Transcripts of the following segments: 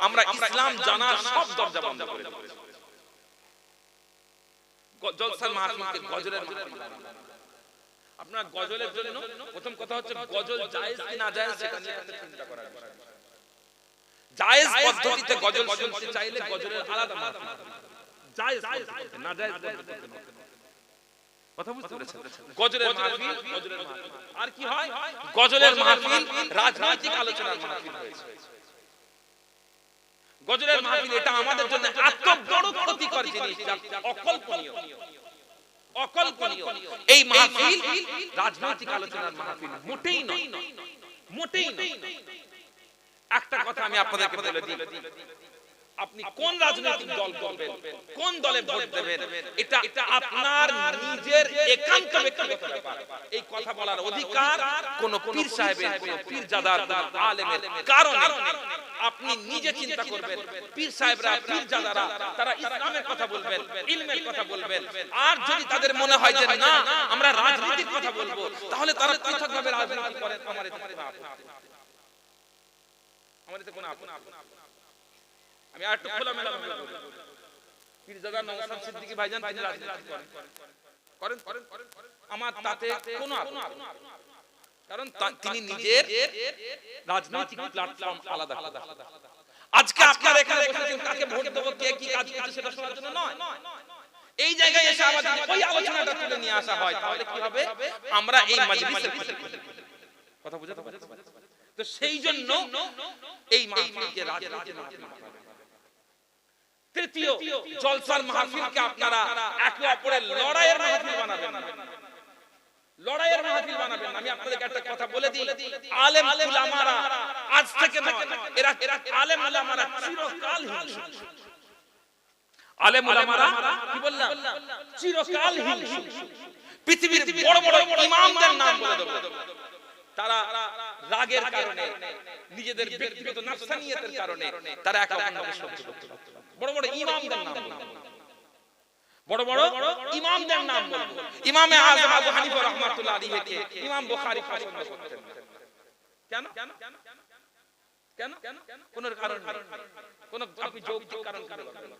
আমরা ইসলাম জানার সব দরজা বন্ধ করে দেব। জলসার মাহফিলকে গজলের মাহফিল। আপনার গজলের জন্য প্রথম কথা হচ্ছে গজল জায়েজ কি না জায়েজ সেটা নিয়ে চিন্তা করার বিষয়। জায়েজ পদ্ধতিতে গজল শুনতে চাইলে গজলের আলাদা মাহফিল, জায়েজ পদ্ধতিতে না জায়েজ পদ্ধতিতে না। কথা বুঝতে পেরেছেন? গজলের মাহফিল, গজলের মাহফিল। আর কি হয়? গজলের মাহফিল রাজনৈতিক আলোচনার মাহফিল হয়েছে। গজলের মাহফিল এটা আমাদের জন্য এত বড় ক্ষতিকর জিনিস, অকল্পনীয়, অকল্পনীয়। এই মাহফিল রাজনৈতিক আলোচনার মাহফিল মোটেই নয়, মোটেই নয়। একটা কথা আমি আপনাদেরকে বলে দিই, আপনি কোন রাজনৈতিক দল করবেন, কোন দলে ভোট দেবেন, এটা আপনার নিজের একান্ত ব্যক্তিগত ব্যাপার। এই কথা বলার অধিকার কোন পীর সাহেবের, কোন পীরজাদার, কোন আলেমের কারণ আপনি নিজে চিন্তা করবেন। পীর সাহেবরা, পীরজাদারা তারা ইসলামের কথা বলবেন, ইলমের কথা বলবেন। আর যদি তাদের মনে হয় যে না আমরা রাজনীতির কথা বলবো, তাহলে তারা পৃথকভাবে রাজনীতি করেন। আমার এতে কোনো আপত্তি নেই, আমার এতে কোনো আপত্তি নেই। আমি আর একটু খোলামেলা ভাবে বলবো, পীরজাদা নওশাদ সিদ্দিকী ভাইজান তিনি রাজনীতি করেন, আমার তাতে কোনো আপত্তি নেই, কারণ তিনি নিজের রাজনৈতিক প্ল্যাটফর্ম আলাদা। আজকে আপনারা এখানে বসেছেন কাকে ভোট দেব, কে কি কাজ করছে সেটা শোনার জন্য নয়। এই জায়গায় এসে আবার যদি ওই আলোচনাটা তুলে নিয়ে আসা হয়, তাহলে কি হবে? আমরা এই মাজলিসের কথা বুঝাতে পারছি। তো সেই জন্য এই মাহফিলকে রাজনীতির মাহফিল। তৃতীয়, জলসার মাহফিলকে আপনারা একে অপরের লড়াইয়ের মাহফিল বানাবেন না, লড়াইয়ের মাহফিল বানাবেন না। আমি আপনাদেরকে একটা কথা বলে দিই, আলেম উলামারা আজ থেকে নয়, এরা আলেম উলামারা চিরকাল হিংসুক। আলেম উলামারা কি বললাম? চিরকাল হিংসুক। পৃথিবীর বড় বড় ইমামদের নাম বলে দেব, তারা রাগের কারণে, নিজেদের ব্যক্তিগত নাফসানিয়তের কারণে তারা একে অপরকে সহ্য করতে পারত না। বড় বড় ইমামদের নাম বলবো, বড় বড় ইমামদের নাম বলবো। ইমামে আযম আবু হানিফা রাহমাতুল্লাহ আলাইহি ইমাম বুখারী পছন্দ করতেন। কেন? কেন? কোন কারণ নেই, কোন আপনি যৌক্তিক কারণ খুঁজে পাবেন না।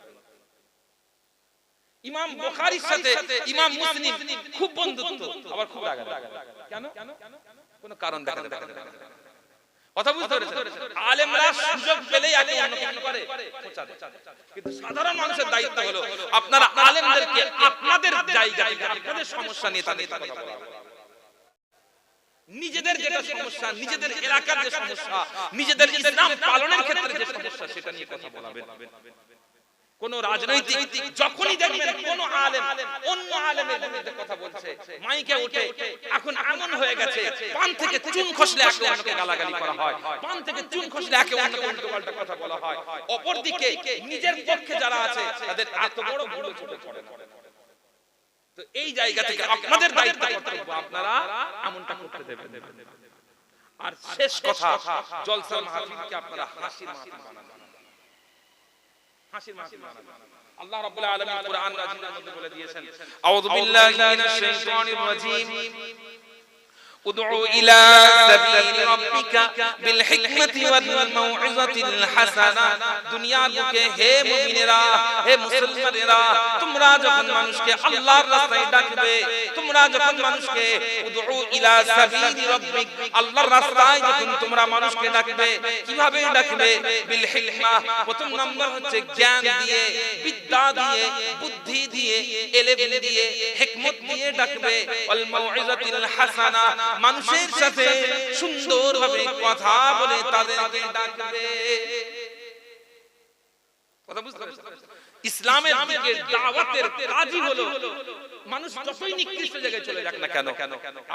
ইমাম বুখারীর সাথে ইমাম মুসলিম খুব বন্ধুত্ব, আবার খুব রাগারাগি। কেন? কোন কারণ দেখা যায় না। কথা বুঝতে পেরেছেন? আলেমরা সুযোগ পেলেই একে অন্যকে কি করে? খোঁচা দেয়। কিন্তু সাধারণ মানুষের দায়িত্ব হলো আপনারা আলেমদেরকে আপনাদের জায়গা থেকে, আপনাদের সমস্যা নিয়ে তাদের কথা বলা, নিজেদের যেটা সমস্যা, নিজেদের এলাকার যে সমস্যা, নিজেদের ইসলাম পালনের ক্ষেত্রে যে সমস্যা, সেটা নিয়ে কথা বলাবেন। কোন রাজনৈতিক যখনই দেখবেন কোন আলেম অন্য আলেমের বিরুদ্ধে কথা বলছে, মাইকে উঠে, এখন এমন হয়ে গেছে পান থেকে চুন খসলে একে অন্যকে গালাগালি করা হয়, পান থেকে চুন খসলে একে অন্যকে উল্টোপাল্টা কথা বলা হয়। অপরদিকে নিজের পক্ষে যারা আছে তাদের এত বড় বড় ছোট পড়ে না। তো এই জায়গা থেকে আপনাদের দায়িত্ব কর্তব্য, আপনারা এমনটা করতে দেবেন। আর শেষ কথা, জলসার মাহফিলকে আপনারা হাসির মাহফিল বানান, হাসির মাহফিল বানান। আল্লাহ রাব্বুল আলামিন কুরআন রাজিমের মধ্যে বলে দিয়েছেন, আউযু বিল্লাহি মিনাশ শাইতানির রাজীম, উদউ ইলা সাবিলি রাব্বিকা বিল হিকমাতি ওয়াল মাউইযাতিল হাসানা। দুনিয়ার বুকে হে মুমিনেরা, হে মুসলমানেরা, তোমরা যখন মানুষকে আল্লাহর রাস্তায় ডাকবে, তোমরা যখন মানুষকে উদউ ইলা সাবিলি রাব্বিক, আল্লাহর রাস্তায় যখন তোমরা মানুষকে ডাকবে, কিভাবে ডাকবে? বিল হিকমা, প্রথম নাম্বার হচ্ছে জ্ঞান দিয়ে, বিদ্যা দিয়ে, বুদ্ধি দিয়ে, ইলম দিয়ে, হিকমত দিয়ে ডাকবে। ওয়াল মাউইযাতিল হাসানা, মানুষের সাথে সুন্দরভাবে কথা বলে তাদেরকে ডাকবে। কথা বুঝতে পারছেন? ইসলামের দিকে দাওয়াতের কাজই হলো মানুষ যতই নিকৃষ্ট জায়গায় চলে যাক না কেন,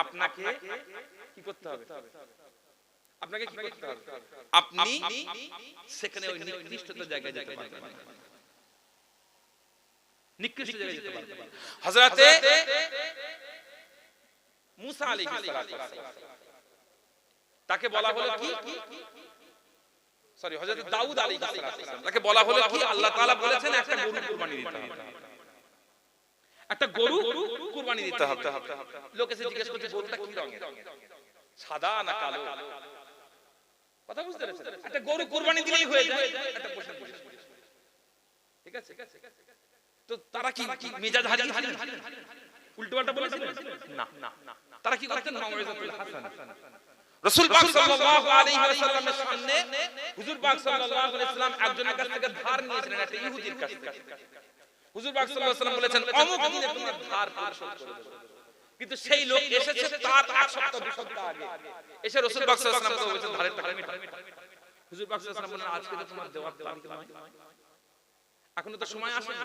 আপনাকে কি করতে হবে? আপনাকে কি করতে হবে? আপনি সেখানে ওই নিকৃষ্টতার জায়গায় যেতে পারবেন, নিকৃষ্ট জায়গায় যেতে পারবেন। হযরতে মুসা আলাইহিস সালাম, তাকে বলা হলো কি, সরি হযরত দাউদ আলাইহিস সালাম, তাকে বলা হলো কি, আল্লাহ তাআলা বলেছেন একটা গরু কুরবানি দিতে হবে, একটা গরু কুরবানি দিতে হবে। লোক এসে জিজ্ঞেস করছে গরুটা কি রঙের, সাদা না কালো? কথা বুঝতে পেরেছেন? একটা গরু কুরবানি দিলেই হয়ে যায় একটা পোশাক, ঠিক আছে? তো তারা কি মেজাজ হারিয়ে উল্টোপাল্টা বলেছিলেন? না, তারা কি করতেন? মাওয়াইজাতুল হাসান, রাসূল পাক সাল্লাল্লাহু আলাইহি ওয়াসাল্লামের সামনে হুজুর পাক সাল্লাল্লাহু আলাইহি ওয়াসাল্লাম একজনের কাছ থেকে ধার নিয়েছিলেন, একটা ইহুদির কাছ থেকে। হুজুর পাক সাল্লাল্লাহু আলাইহি ওয়াসাল্লাম বলেছেন অমুক দিনে তোমার ধার পরিশোধ করে দেব। কিন্তু সেই লোক এসেছে তার এক সপ্তাহ দুই সপ্তাহ আগে এসে রাসূল পাক সাল্লাল্লাহু আলাইহি ওয়াসাল্লামকে বলেছেন ধারের টাকা মেটাও। হুজুর পাক সাল্লাল্লাহু আলাইহি ওয়াসাল্লাম বলেন আজকে তো তোমার দেওয়ার তারিখ নয়, এখনো তো সময় আসেনি,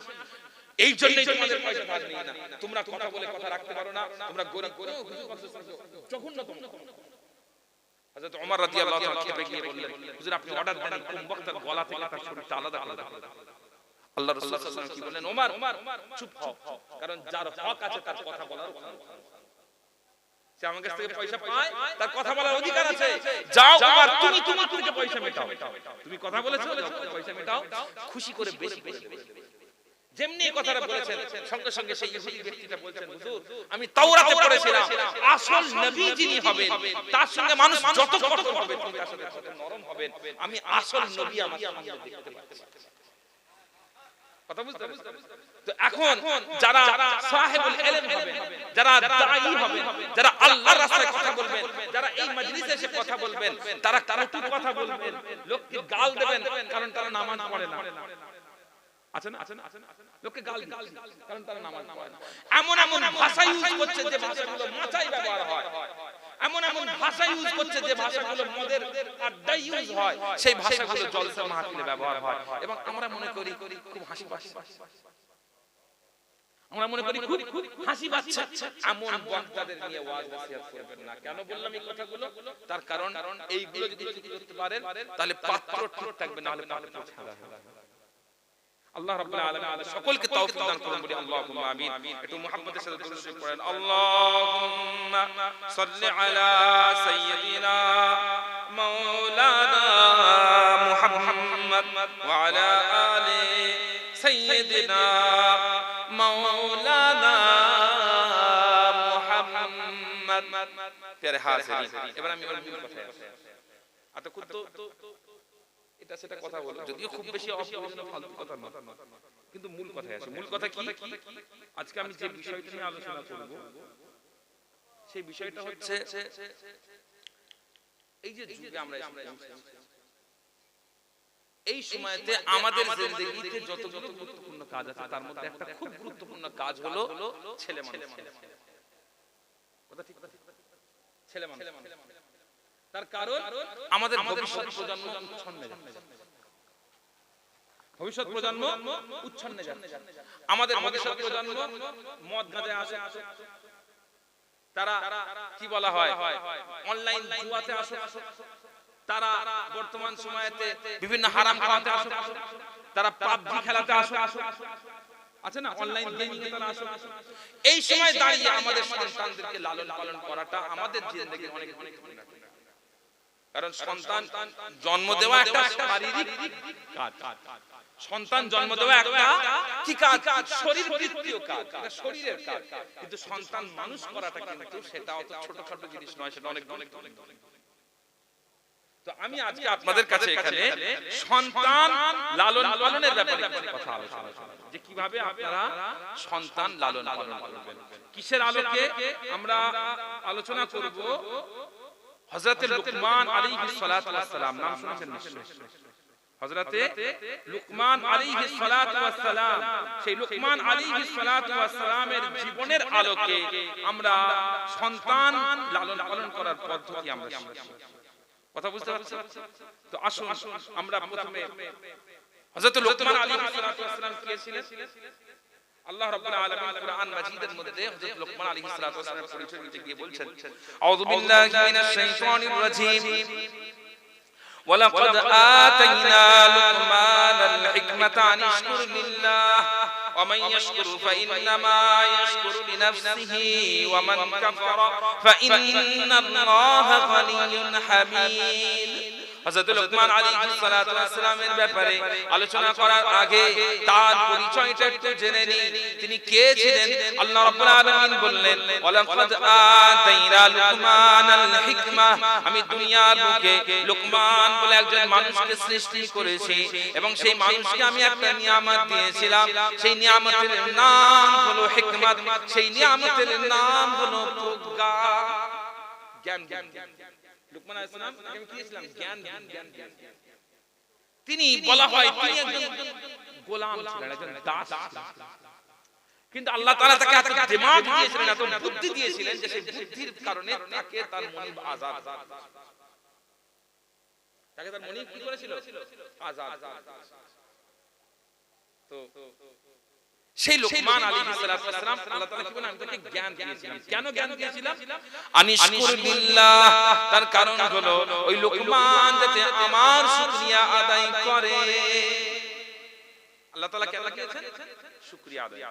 এই জন্যই তোমাদের পয়সা ধার নেই না, তোমরা কথা বলে কথা রাখতে পারো না, তোমরা গরিব। হুজুর পাক সাল্লাল্লাহু আলাইহি ওয়াসাল্লাম জঘন্যতম। হযরত ওমর রাদিয়াল্লাহু তাআলা খেপে গিয়ে বললেন হুজুর আপনি অর্ডার দেন কোন বক্তার গলা থেকে তার শরীরটা আলাদা করে দাও। আল্লাহ রাসূল সাল্লাল্লাহু আলাইহি ওয়াসাল্লাম কি বললেন? ওমর চুপ হও, কারণ যার হক আছে তার কথা বলার ক্ষমতা আছে। সে আমার কাছ থেকে পয়সা পায়, তার কথা বলার অধিকার আছে। যাও ওমর তুমি তোমার থেকে পয়সা মেটাও, তুমি কথা বলেছো পয়সা মেটাও, খুশি করে বেশি করে দেবে। যেমনি এই কথাটা বলেছেন সঙ্গে সঙ্গে সেই ইহুদি ব্যক্তিটা বলছেন হুজুর আমি তাওরাতে পড়েছিলাম আসল নবী যিনি হবেন তার সঙ্গে মানুষ যত কঠোর হবে তিনি তার সাথে তত নরম হবেন, আমি আসল নবী আমার সামনে দেখতে পাচ্ছি। কথা বুঝতে পারছেন? তো এখন যারা সাহেবুল ইলম হবেন, যারা দাঈ হবেন, যারা আল্লাহর রাস্তায় কথা বলবেন, যারা এই মজলিসে এসে কথা বলবেন, তারা কটু কথা বলবেন, লোককে গাল দেবেন কারণ তারা নামাজ পড়ে না। আছেন লোককে গাল দিচ্ছে কারণ তারা নামাজ পড়ে না। এমন এমন ভাষা ইউজ করছে যে ভাষাগুলো মাচাই ব্যবহার হয়, এমন এমন ভাষা ইউজ করছে যে ভাষাগুলো মদের আড্ডায় ইউজ হয়, সেই ভাষাগুলো জলসা মাহফিলে ব্যবহার হয়। এবং আমরা মনে করি খুব হাসি পাচ্ছে, আমরা মনে করি খুব হাসি পাচ্ছে। এমন বক্তাদের নিয়ে ওয়াজ নসিহত করবেন না। কেন বললাম এই কথাগুলো? তার কারণ এইগুলো যদি ঠিক করতে পারেন তাহলে পাত্র ঠিক থাকবে, না হলে পাত্র ছাড়া হবে। আল্লাহ রাব্বুল আলামিন আমাদের সকলকে তৌফিক দান করুন, বলি আল্লাহুম্মা আমিন। একটু মুহাব্বতের সাথে দুরূদ শরীফ পড়েন। আল্লাহুম্মা সাল্লি আলা সাইয়্যিদিনা মাওলানা মুহাম্মদ ওয়া আলা আলি সাইয়্যিদিনা মাওলানা মুহাম্মদ। প্যারে হাজিরিন, এবার আমি ওই মূল কথায় আসি। এতক্ষণ তো এটা সেটা কথা বলো, যদিও খুব বেশি অপ্রয়োজনীয় ফালতু কথা না, কিন্তু মূল কথায় আসে। মূল কথা কি? আজকে আমি যে বিষয়টা নিয়ে আলোচনা করব সেই বিষয়টা হচ্ছে এই যে যুগে আমরা এই সময়তে আমাদের জিন্দেগিতে যতগুলো গুরুত্বপূর্ণ কাজ আছে তার মধ্যে একটা খুব গুরুত্বপূর্ণ কাজ হলো ছেলে মানুষ। কথা ঠিক, ছেলে মানুষ। তার কারণ আমাদের ভবিষ্যৎ প্রজন্ম উচ্ছন্নে যাচ্ছে, ভবিষ্যৎ প্রজন্ম উচ্ছন্নে যাচ্ছে। আমাদের ভবিষ্যৎ প্রজন্ম মদ গাঁজায় আসে, তারা কি বলা হয় অনলাইন জুয়াতে আসে, তারা বর্তমান সময়েতে বিভিন্ন হারাম খাওয়াতে আসে, তারা পাবজি খেলাতে আসে, আছে না অনলাইন গেমিং এ তারা আসে। এই সময় দাঁড়িয়ে আমাদের সন্তানদেরকে লালন পালন করাটা আমাদের জিন্দেগির অনেক গুরুত্বপূর্ণ, কারণ সন্তান জন্ম দেওয়া একটা শারীরিক কাজ, সন্তান জন্ম দেওয়া একটা কি কাজ? শরীর বৃত্তীয় কাজ, এটা শরীরের কাজ। কিন্তু সন্তান মানুষ করাটা কিন্তু সেটা অত ছোটখাটো জিনিস নয়, সেটা অনেক অনেক অনেক। তো আমি আজকে আপনাদের কাছে এখানে সন্তান লালন পালনের ব্যাপারে কথা আলোচনা করব, যে কিভাবে আপনারা সন্তান লালন পালন করবেন। কিসের আলোকে আমরা আলোচনা করব? হযরত লুকমান আলাইহিস সালাতু ওয়াস সালাম, নাম শুনেছেন নিশ্চয়ই? হযরত লুকমান আলাইহিস সালাতু ওয়াস সালাম, সেই লুকমান আলাইহিস সালাতু ওয়াস সালামের জীবনের আলোকে আমরা সন্তান লালন পালন করার পদ্ধতি আমরা শিখব। কথা বুঝতে পারছেন? তো আসুন আমরা প্রথমে হযরত লুকমান আলাইহিস সালাতু ওয়াস সালাম কে ছিলেন? আল্লাহ রাব্বুল আলামিন কুরআন মাজিদের মধ্যে হযরত লুকমান আলাইহিস সালাতু ওয়াস সালামের পরিচয় দিতে গিয়ে বলছেন, আউযু বিল্লাহি মিনাশ শাইতানির রাজীম, ওয়ালাকাদ আতাইনা লুকমানাল হিকমাতা আন ইশকুর লিল্লাহ ওয়া মান ইয়াশকুর ফাইন্নামা ইয়াশকুরু লিনাফসিহি ওয়া মান কাফারা ফাইন্নাল্লাহা গানিয়্যুন হামিদ। হযরত লোকমান আলাইহিস সালাতু ওয়াস সালামের ব্যাপারে আলোচনা করার আগে তার পরিচয়টা একটু জেনে নিই। তিনি কে ছিলেন? আল্লাহ রাব্বুল আলামিন বললেন, ওয়ালাকাদ আতাইনা লুকমানাল হিকমা, আমি দুনিয়ার বুকে লোকমান বলে একজন মানুষকে সৃষ্টি করেছি এবং সেই মানুষকে আমি একটা নিয়ামত দিয়েছিলাম। সেই নিয়ামতের নাম হলো হিকমত, সেই নিয়ামতের নাম হলো প্রজ্ঞা, জ্ঞান। লোকমান আলাইহিস সালাম আমি কি দিয়েছিলাম? জ্ঞান। তিনি বলা হয় তিনি একজন গোলাম ছিলেন, একজন দাস, কিন্তু আল্লাহ তাআলা তাকে এত দিমাগ দিয়েছিলেন, এত বুদ্ধি দিয়েছিলেন যে সেই বুদ্ধির কারণে তাকে তার মনিব আজাদ, তাকে তার মনিব কি করেছিল? আজাদ। তো সেই লোকমান আলাইহিস সালাতু ওয়াস সালাম আল্লাহ তাআলা কি বলেন, আমি তাকে জ্ঞান দিয়েছিলাম। কেন জ্ঞান দিয়েছিলাম? আনিশকুর বিল্লাহ, তার কারণ হলো ওই লোকমান যাতে আমার শুকরিয়া আদায় করে। আল্লাহ তাআলা কেন দিয়েছেন? শুকরিয়া আদায়।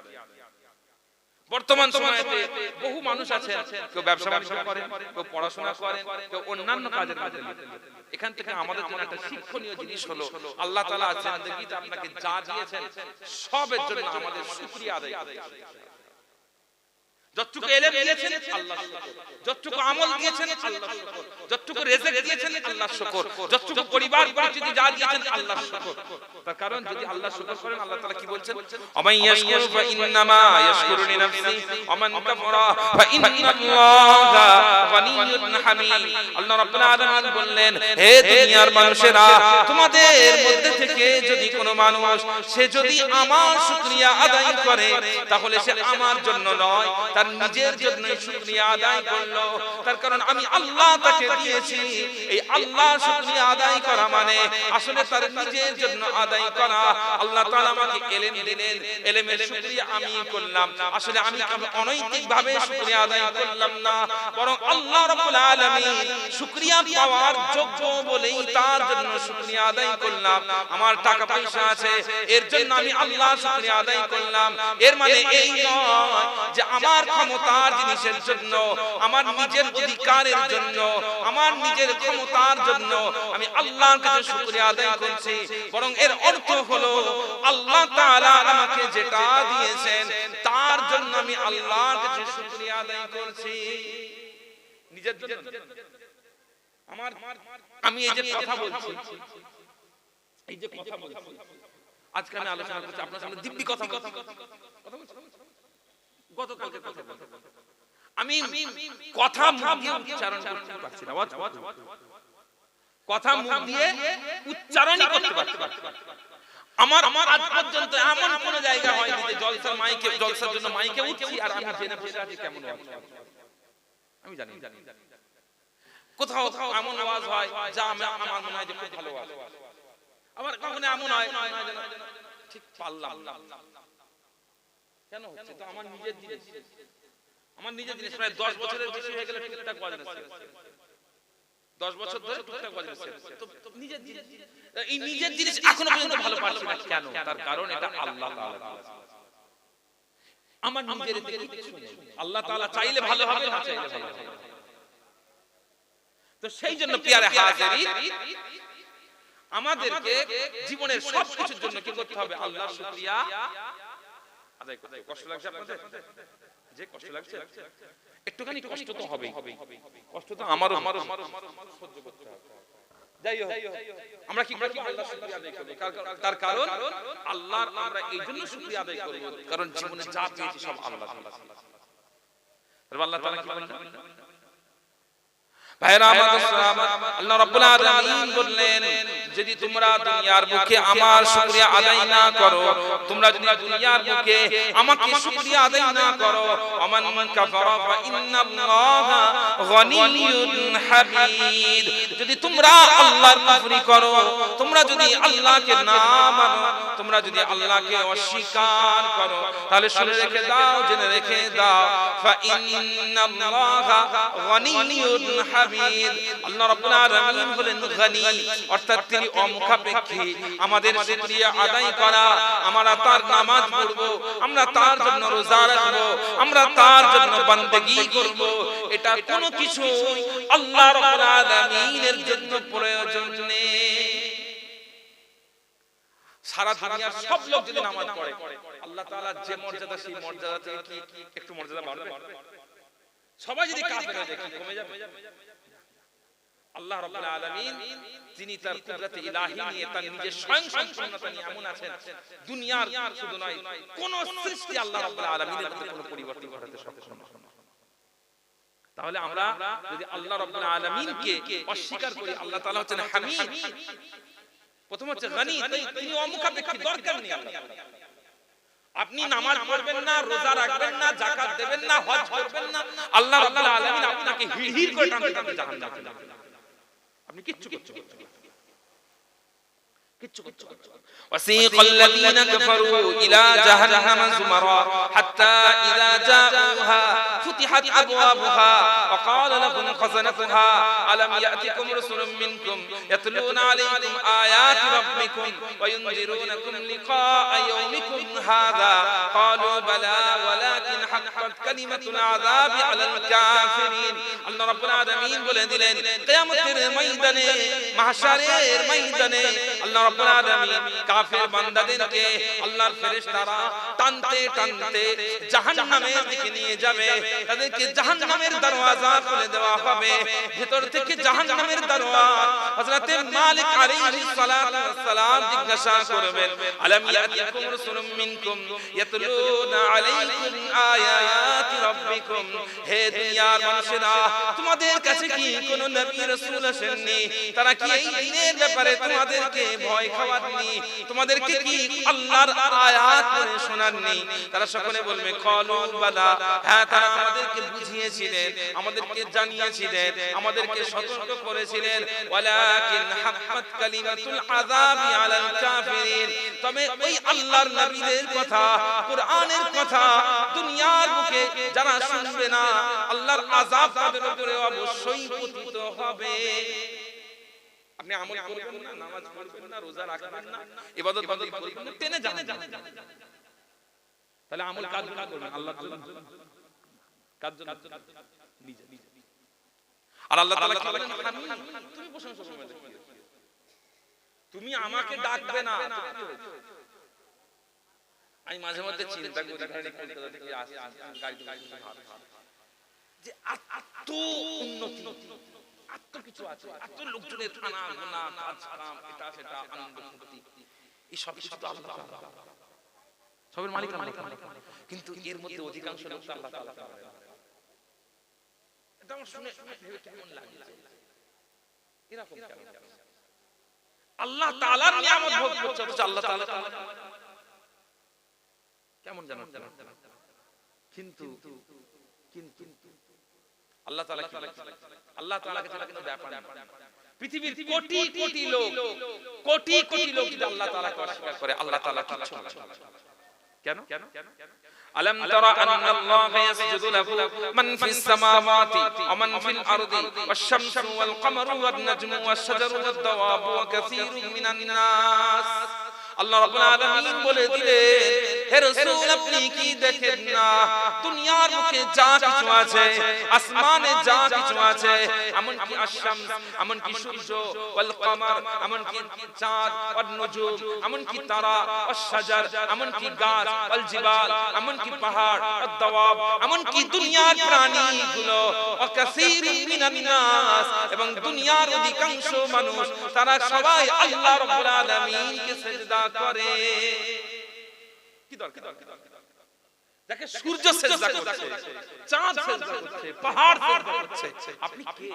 বর্তমান সময়েতে বহু মানুষ আছে, কেউ ব্যবসা বাণিজ্য করেন, কেউ পড়াশোনা করেন, কেউ অন্যান্য কাজের মধ্যে লিপ্ত। এখান থেকে আমাদের জন্য একটা শিক্ষণীয় জিনিস হলো আল্লাহ তাআলা জিন্দেগিতে আপনাকে যা দিয়েছেন সবের জন্য আমাদের শুকরিয়া আদায় করতে হবে। যতটুকু ইলম দিয়েছেন আল্লাহর শুকর, যতটুকু আমল দিয়েছেন আল্লাহর শুকর, যতটুকু রিজিক দিয়েছেন আল্লাহর শুকর, যতটুকু পরিবার পরিচিতি যা দিয়েছেন আল্লাহর শুকর। তার কারণ যদি আল্লাহ শুকর করেন, আল্লাহ তাআলা কি বলছেন? ওমান ইয়াশকুর ফা ইন্নামা ইয়াশকুরু লিনাফসি ওমান কাফারা ফা ইন্নাল্লাহা গানিয়্যুন হামিদ। আল্লাহ রাব্বুল আলামিন বললেন, হে দুনিয়ার মানুষেরা, তোমাদের মধ্যে থেকে যদি কোনো মানুষ সে যদি আমার শুকরিয়া আদায় করে, তাহলে সে আমার জন্য নয়, তার নিজের জন্য শুকরিয়া আদায় করলো। তার কারণ আমি আল্লাহ তাকে দিয়েছি। এই আল্লাহ শুকরিয়া আদায় করা মানে আসলে তার নিজের জন্য আদায় করা। আল্লাহ তাআলা আমাকে ইলম দিলেন, ইলমের শুকরিয়া আমি করলাম। আসলে আমি অনৈতিক ভাবে শুকরিয়া আদায় করলাম না, বরং আল্লাহ রাব্বুল আলামিন শুকরিয়া পাওয়ার যোগ্য বলেই তার জন্য শুকরিয়া আদায় করলাম। আমার টাকা পয়সা আছে, এর জন্য আমি আল্লাহ শুকরিয়া আদায় করলাম। এর মানে এই নয় যে আমার ক্ষমতার জিনিসের জন্য, আমার নিজের অধিকারের জন্য, আমার নিজের ক্ষমতার জন্য আমি আল্লাহর কাছে শুকরিয়া আদায় করছি, বরং এর অর্থ হলো আল্লাহ তাআলা আমাকে যেটা দিয়েছেন তার জন্য আমি আল্লাহর কাছে শুকরিয়া আদায় করছি। নিজের জন্য আমার, আমি এই যে কথা বলছি, এই যে কথা বলছি, আজকে আমি আলোচনা করছি আপনার সামনে দিব্যি কথা বলছি, গতকালকে কথা বলছি, আমি কথা মুখ দিয়ে উচ্চারণ করতে পারছি না, কথা মুখ দিয়ে উচ্চারণই করতে পারছি না। আমার আজ পর্যন্ত এমন কোন জায়গা হয়নি যে জলসার মাইকে, জলসার জন্য মাইকে উঠছি আর আমি জেনে বসে আছি কেমন আওয়াজ। আমি জানি কোথাও এমন আওয়াজ হয় যা আমার মনে হয় যে খুব ভালো আওয়াজ, আবার কখনো এমন হয় ঠিক পারলাম না। কেন হচ্ছে? তো আমার নিজের জিনিস, আমার নিজের জিনিস প্রায় 10 বছরের বেশি হয়ে গেলে টুকটাক বাজনা, 10 বছর ধরে টুকটাক বাজনা। তো নিজের জিনিস, এই নিজের জিনিস এখনো পর্যন্ত ভালো পারছি না। কেন? তার কারণ এটা আল্লাহ তাআলা দিয়েছে। আমার নিজের দিকে কিছু নেই, আল্লাহ তাআলা চাইলে ভালো হবে, না চাইলে ভালো হবে। তো সেই জন্য প্রিয় হাজিরিন, আমাদেরকে জীবনের সব কিছুর জন্য কি করতে হবে? আল্লাহর শুকরিয়া আদায় করতে হবে। কষ্ট লাগছে আপনাদের? যে কষ্ট লাগছে, একটুখানি কষ্ট তো হবেই, কষ্ট তো আমারও সহ্য করতে হবে। যাই হোক, আমরা কি করব? আল্লাহর শুকরিয়া আদায় করব। তার কারণ আল্লাহর, আমরা এই জন্য শুকরিয়া আদায় করব কারণ জীবনে যা পেয়েছি সব আল্লাহ তাআলা। আল্লাহ তাআলা কি বলেন? ভাইরা আমার, আল্লাহ রাব্বুল আলামিন বললেন, যদি তোমরা দুনিয়ার বুকে আমার শুকরিয়া আদায় না করো, তোমরা যদি দুনিয়ার বুকে আমাকে শুকরিয়া আদায় না করো, আমান কাফারা ফা ইন্নাল্লাহা গানিয়্যুন হামিদ, যদি তোমরা আল্লাহর কুফরি করো, তোমরা যদি আল্লাহকে না মানো, তোমরা যদি আল্লাহকে অস্বীকার করো, তাহলে শুনে রেখে দাও, জেনে রেখে দাও, ফা ইন্নাল্লাহা গানিয়্যুন হামিদ। আল্লাহ রাব্বুল আলামিন বলেন গানি, অর্থাৎ তিনি অমুখাপেক্ষী, আমাদের শুকরিয়া আদায় করা, আমরা তার নামাজ পড়ব, আমরা তার জন্য রোজা রাখবো, আমরা তার জন্য বান্দেগী করব, এটা কোনো কিছু আল্লাহ রাব্বুল আলামিনের জন্য প্রয়োজন নেই। সারা দুনিয়ার সব লোক যদি নামাজ পড়ে, আল্লাহ তাআলা যে মর্যাদা, সেই মর্যাদা থেকে কি একটু মর্যাদা বাড়বে? সবাই যদি কাফের হয়ে যায়, কমে যাবে? আল্লাহ রাব্বুল আলামিন তিনি তার কুদরতে ইলাহি নিয়ে, তার নিজের স্বয়ং সম্পূর্ণতা নিয়ে এমন আছেন, দুনিয়ার শুধু নয়, কোন সৃষ্টি আল্লাহ রাব্বুল আলামিনের মধ্যে কোনো পরিবর্তন ঘটাতে সক্ষম নয়। তাহলে আমরা যদি আল্লাহ রাব্বুল আলামিনকে অস্বীকার করি, আল্লাহ তাআলা হচ্ছেন হামিদ, প্রথম হচ্ছে গনি, তিনি অমুখাপেক্ষী, দরকার নেই। আপনি নামাজ পড়বেন না, রোজা রাখবেন না, যাকাত দেবেন না, হজ করবেন না, আল্লাহ রাব্বুল আলামিন আপনাকে হিড় করে টানতে টানতে জাহান্নামে যাবেন। আপনি কিচ্ছু করতে পারবেন না, কিচ্ছু করতে পারবেন না। وسيق الذين كفروا إلى جهنم زمرا حتى إذا جاءوها فتحت أبوابها وقال لهم خزنتها ألم يأتكم رسل منكم يتلون عليكم آيات ربكم وينذرونكم لقاء يومكم هذا قالوا بلى ولكن حقت كلمة العذاب على الكافرين। الله رب العالمين বলে দিলেন, কিয়ামতের ময়দানে, মাহশারের ময়দানে আল্লাহ রাব্বুল আলামিন কাফের বান্দাদেরকে আল্লাহর ফেরেশতারা টানতে টানতে জাহান্নামের দিকে নিয়ে যাবে। তাদেরকে জাহান্নামের দরওয়াজা খুলে দেওয়া হবে। ভিতর থেকে জাহান্নামের দরওয়াজা হযরতে মালিক আলাইহিস সালাতু ওয়াস সালাম জিজ্ঞাসা করবেন, আলাম ইয়াতিকুম রাসূলুম মিনকুম ইয়াতলুনা আলাইকুম আয়াতি রাব্বিকুম, হে দুনিয়ার মানুষেরা, তোমাদের কাছে কি কোন নবী রাসূল আসেননি? তারা কি এই দিনের ব্যাপারে তোমাদেরকে ভয় খাওয়াননি? তোমাদেরকে কি আল্লাহর আয়াত পড়ে শোনাননি? তারা সকলে বলবে ক্বালু বালা, হ্যাঁ, তারা আমাদেরকে বুঝিয়েছিলেন, আমাদেরকে জানিয়েছিলেন, আমাদেরকে সতর্ক করেছিলেন। ওয়ালাকিন হাক্কাত কালিমাতুল আযাবি আলাল কাফিরিন, তবে ওই আল্লাহর নবীদের কথা, কোরআনের কথা দুনিয়ার বুকে যারা শুনবে না, আল্লাহর আযাব তাদের উপরে অবশ্যই পতিত হবে। আপনি আমল করবেন না, নামাজ পড়বেন না, রোজা রাখবেন না, ইবাদত বন্দী করবেন না, টেনে যান। তাহলে আমল কাজ করবেন আল্লাহর জন্য, কাজ জন্য নিজে। আর আল্লাহ তাআলা কি বলেন? তুমি প্রশংসা করবে, তুমি আমাকে ডাকবে না। আমি মাঝে মধ্যে চিন্তা করি, কলকাতা থেকে আসি, গাড়িতে যে এত উন্নতি, এত কিছু আছে, এত লোকজনের খানা গোনা, কাজ কাম, এটা সেটা, আনন্দ ফুর্তি, এই সব কিছু তো আল্লাহ তাআলা, সবের মালিক আল্লাহ তাআলা। কিন্তু এর মধ্যে অধিকাংশ লোক আল্লাহ তাআলা, এটা আমার শুনে কেমন লাগে, এরকম কেন? আল্লাহ তাআলার নিয়ামত ভোগ করছে, অথচ আল্লাহ তাআলা কেমন জানো? কিন্তু আল্লাহ তাআলা কি? আল্লাহ তাআলাকে ছাড়া কোনো ব্যাপার না। পৃথিবীর কোটি কোটি লোক, কোটি কোটি লোক যদি আল্লাহ তাআলাকে অস্বীকার করে, আল্লাহ তাআলা কিচ্ছু না। কেন? আলাম তারা আন্নাল্লাহা ইয়াসজুদু লাহু মান ফিস সামাওয়াতি ওয়া মান ফিল আরদি ওয়াশ-শামসু ওয়াল কমারু ওয়ান-নাজমু ওয়াশ-শাজারু ওয়াদ-দাওয়াবু ওয়া কাসীরুম মিনান নাস। আল্লাহ রাব্বুল আলামিন বলে দিলেন, হে রাসূল, আপনি কি দেখেন না দুনিয়ার মুখে যা কিছু আছে, আসমানে যা কিছু আছে, এমনকি আশ-শামস, এমনকি সূর্য, ওয়াল কমার, এমনকি চাঁদ, ওয়ান-নুজুম, এমনকি তারা, ওয়াশ-শাজার, এমনকি গাছ, ওয়াল জিবাল, এমনকি পাহাড়, ওয়াদ-দাওয়াব, এমনকি দুনিয়ার প্রাণীগুলো, ওয়া কাসীরুম মিনান নাস, এবং দুনিয়ার অধিকাংশ মানুষ তারা সবাই আল্লাহ রাব্বুল আলামিনকে সিজদা করে। কি দরকার? যাকে সূর্য সিজদা করছে, চাঁদ সিজদা করছে, পাহাড় সিজদা করছে, আপনি কে?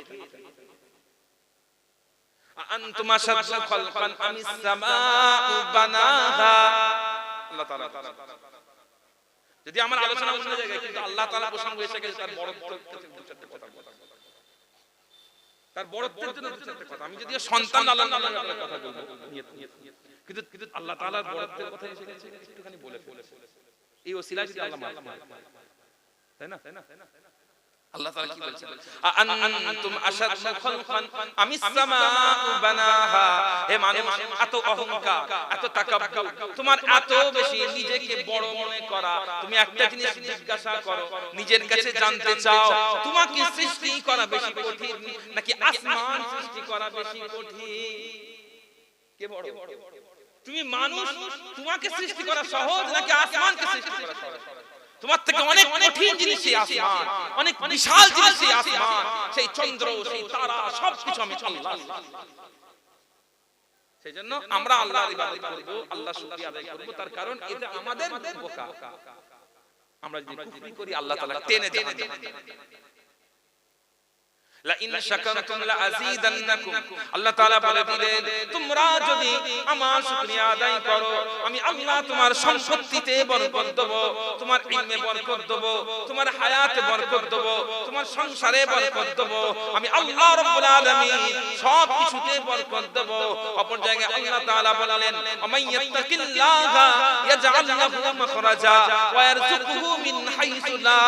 আনতুম আশাদ্দু খালকান আমিস সামাউ বানাহা। আল্লাহ তাআলা, যদি আমার আলোচনা অন্য জায়গায়, কিন্তু আল্লাহ তাআলা প্রসঙ্গ এসে গেছে, তার বড়ত্বের দু চারটি কথা বলবো, তার বড়ত্বের জন্য দু চারটি কথা। আমি যদি সন্তান লালন পালনের ব্যাপারে কথা বলবো, কিন্তু আল্লাহ তাআলার বড়ত্বের কথা এসে গেছে, একটুখানি বলে এই ওসিলা যদি আল্লাহ মাফ করে, তাই না? আল্লাহ তাআলা কি বলছেন আনতুম আশাদু খালকান আমিস সামাউ বানাহা। হে মানুষ, এত অহংকার, এত তাকাব্বুর, তোমার এত বেশি নিজেকে বড় মনে করা, তুমি একটা জিনিস জিজ্ঞাসা করো, নিজের কাছে জানতে চাও, তোমাকে সৃষ্টি করা বেশি কঠিন নাকি আসমান সৃষ্টি করা বেশি কঠিন? কে বড়? তুমি মানুষ, তোমাকে সৃষ্টি করা সহজ নাকি আসমানকে সৃষ্টি করা সহজ? তোমার থেকে অনেক কঠিন জিনিস সেই আসমান, অনেক বিশাল জিনিস সেই আসমান, সেই চন্দ্র, সেই তারা, সবকিছু আমি আল্লাহ। সেজন্য আমরা আল্লাহর ইবাদত করব, আল্লাহর শুকরিয়া আদায় করব, তার কারণ এটা আমাদের বোকা। আমরা যদি কুফরি করি আল্লাহ তাআলা টেনে দেন। লা ইন শাকারতুম লা আযীদান্নাকুম, আল্লাহ তাআলা বলে দিলেন তোমরা যদি আমার শুকরিয়া আদায় করো আমি আল্লাহ তোমার সম্পত্তিতে বরকত দেব, তোমার ইলমে বরকত দেব, তোমার হায়াতে বরকত দেব, তোমার সংসারে বরকত দেব, আমি আল্লাহ রাব্বুল আলামিন সব কিছুতে বরকত দেব। অপর জায়গায় আল্লাহ তাআলা বললেন আমাই ইয়াত্তাকিল্লাহা ইয়াজআল লাহু মাখরাজা ওয়া ইয়ারযুকুহু মিন হাইসু লা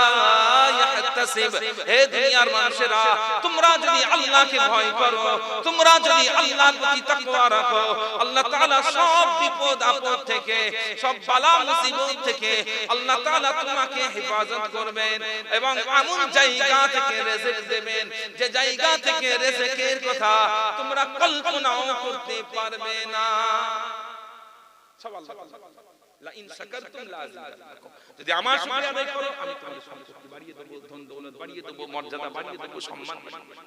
ইয়াহতাসিব। হে দুনিয়ার মানুষেরা, তোমরা যদি আল্লাহকে ভয় করো, তোমরা যদি আল্লাহর প্রতি তাকওয়া রাখো, আল্লাহ তাআলা সব বিপদ আপদ থেকে, সব বালা মুসিবত থেকে আল্লাহ তাআলা তোমাকে হেফাজত করবেন এবং এমন জায়গা থেকে রিজিক দেবেন যে জায়গা থেকে রিজিকের কথা তোমরা কল্পনাও করতে পারবে না। সব আল্লাহ। লা ইন শাকারতুম লা আযীদান্নাকুম, যদি আমার শুকরিয়া আদায় করো আমি তোমাদের সম্পত্তি বাড়িয়ে দেব, ধন দৌলত বাড়িয়ে দেব, মর্যাদা বাড়িয়ে দেব, সম্মান বাড়িয়ে দেব।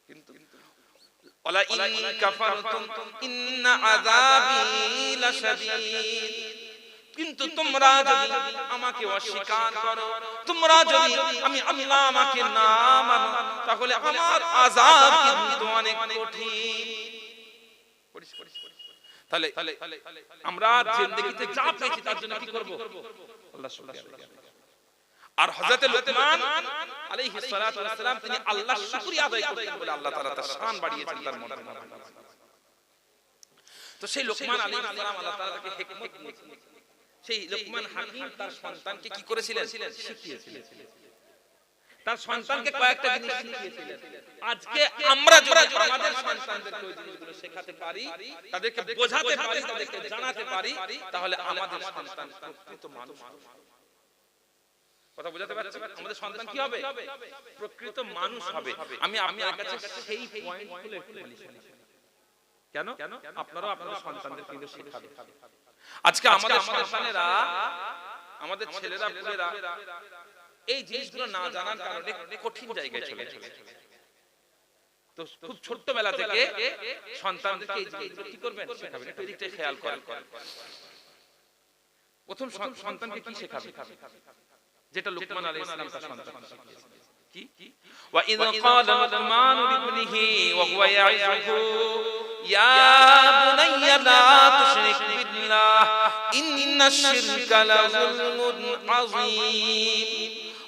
কিন্তু ওয়ালা ইন কাফারতুম ইন্না আযাবি লাশাদীদ, কিন্তু তোমরা যদি আমাকে অস্বীকার করো, তোমরা যদি আমি আল্লাহ আমাকে না মানো, তাহলে আমার আযাব কিন্তু অনেক কঠিন। তাহলে আমরা জিন্দেগিতে যা পেয়েছি তার জন্য কি করব? আল্লাহ শুকরিয়া। আর হযরত লুকমান আলাইহিস সালাতু ওয়াস সালাম তিনি আল্লাহর শুকরিয়া আদায় করতেন বলে আল্লাহ তাআলা তার শান বাড়িয়েছেন, তার মর্যাদা। তো সেই লুকমান আলাইহিস সালাম আল্লাহ তাআলা তাকে হিকমত দিয়েছেন। সেই লুকমান হাকিম তার সন্তানকে কি করেছিলেন? শিখিয়েছিলেন। তার সন্তানকে কয়েকটা জিনিস শিখিয়েছিলেন। আজকে আমরা যদি আমাদের সন্তানদেরকে ওই জিনিসগুলো শেখাতে পারি, তাদেরকে বোঝাতে পারি, তাদেরকে জানাতে পারি, তাহলে আমাদের সন্তান প্রকৃত মানুষ হবে। কথা বোঝাতে পারছি? আমাদের সন্তান কি হবে? প্রকৃত মানুষ হবে। আমি আপনার কাছে সেই পয়েন্টগুলো একটু বলি। কেন? আপনারাও আপনাদের সন্তানদের কিন্তু শেখাবেন। আজকে আমাদের সন্তানেরা, আমাদের ছেলেরা পুলেরা এই জিনিসগুলো না জানার কারণে কঠিন জায়গায় চলে যায়। তো খুব ছোটবেলা থেকে সন্তানদেরকে এই জিনিসগুলো কি করবেন? শেখাবেন। একটু এদিকটা খেয়াল করেন। প্রথম সন্তানকে কি শেখাবেন? যেটা লুকমান আলাইহিস সালাম তার সন্তানকে শিখিয়েছেন। কি? ওয়া ইয ক্বালা লুকমান লিবনিহি ওয়া হুয়া ইয়াইযুহু ইয়া বুনাইয়া লা তুশরিক বিল্লাহ ইন্নাশ শিরকা লাযুলমুন আযীম।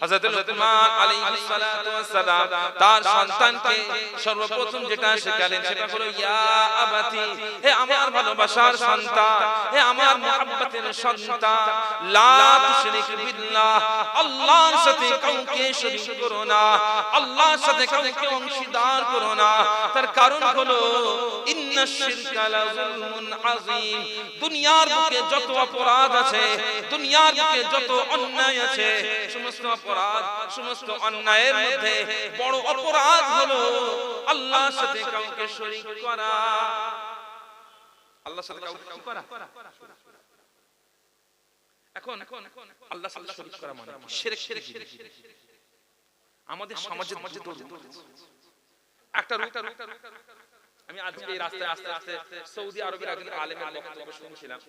হযরত লুকমান আলাইহিস সালাতু ওয়াস সালাম তার সন্তানকে সর্বপ্রথম যেটা শেখালেন সেটা হলো ইয়া আবাতি, হে আমার ভালোবাসার সন্তান, হে আমার মুহাব্বতের সন্তান, লা তুশরিক বিল্লাহ, আল্লাহর সাথে কাউকে শরীক করো না, আল্লাহর সাথে কাউকে অংশীদার করো না। তার কারণ হলো ইন্নাশ শিরকা লাযুলমুন আযীম, দুনিয়ার বুকে যত অপরাধ আছে, দুনিয়ার বুকে যত অন্যায় আছে, সমস্ত অপরাধ, সমস্ত অন্যায়ের মধ্যে বড় অপরাধ হলো আল্লাহর সাথে কাউকে শরীক করা। আল্লাহর সাথে কাউকে কি করা? এখন আল্লাহর সাথে শরীক করা মানে শিরক। আমাদের সমাজের মধ্যে একটা আমি আজকে এই রাস্তায় আস্তে আস্তে সৌদি আরবের একজন আলেমের বক্তব্য শুনছিলাম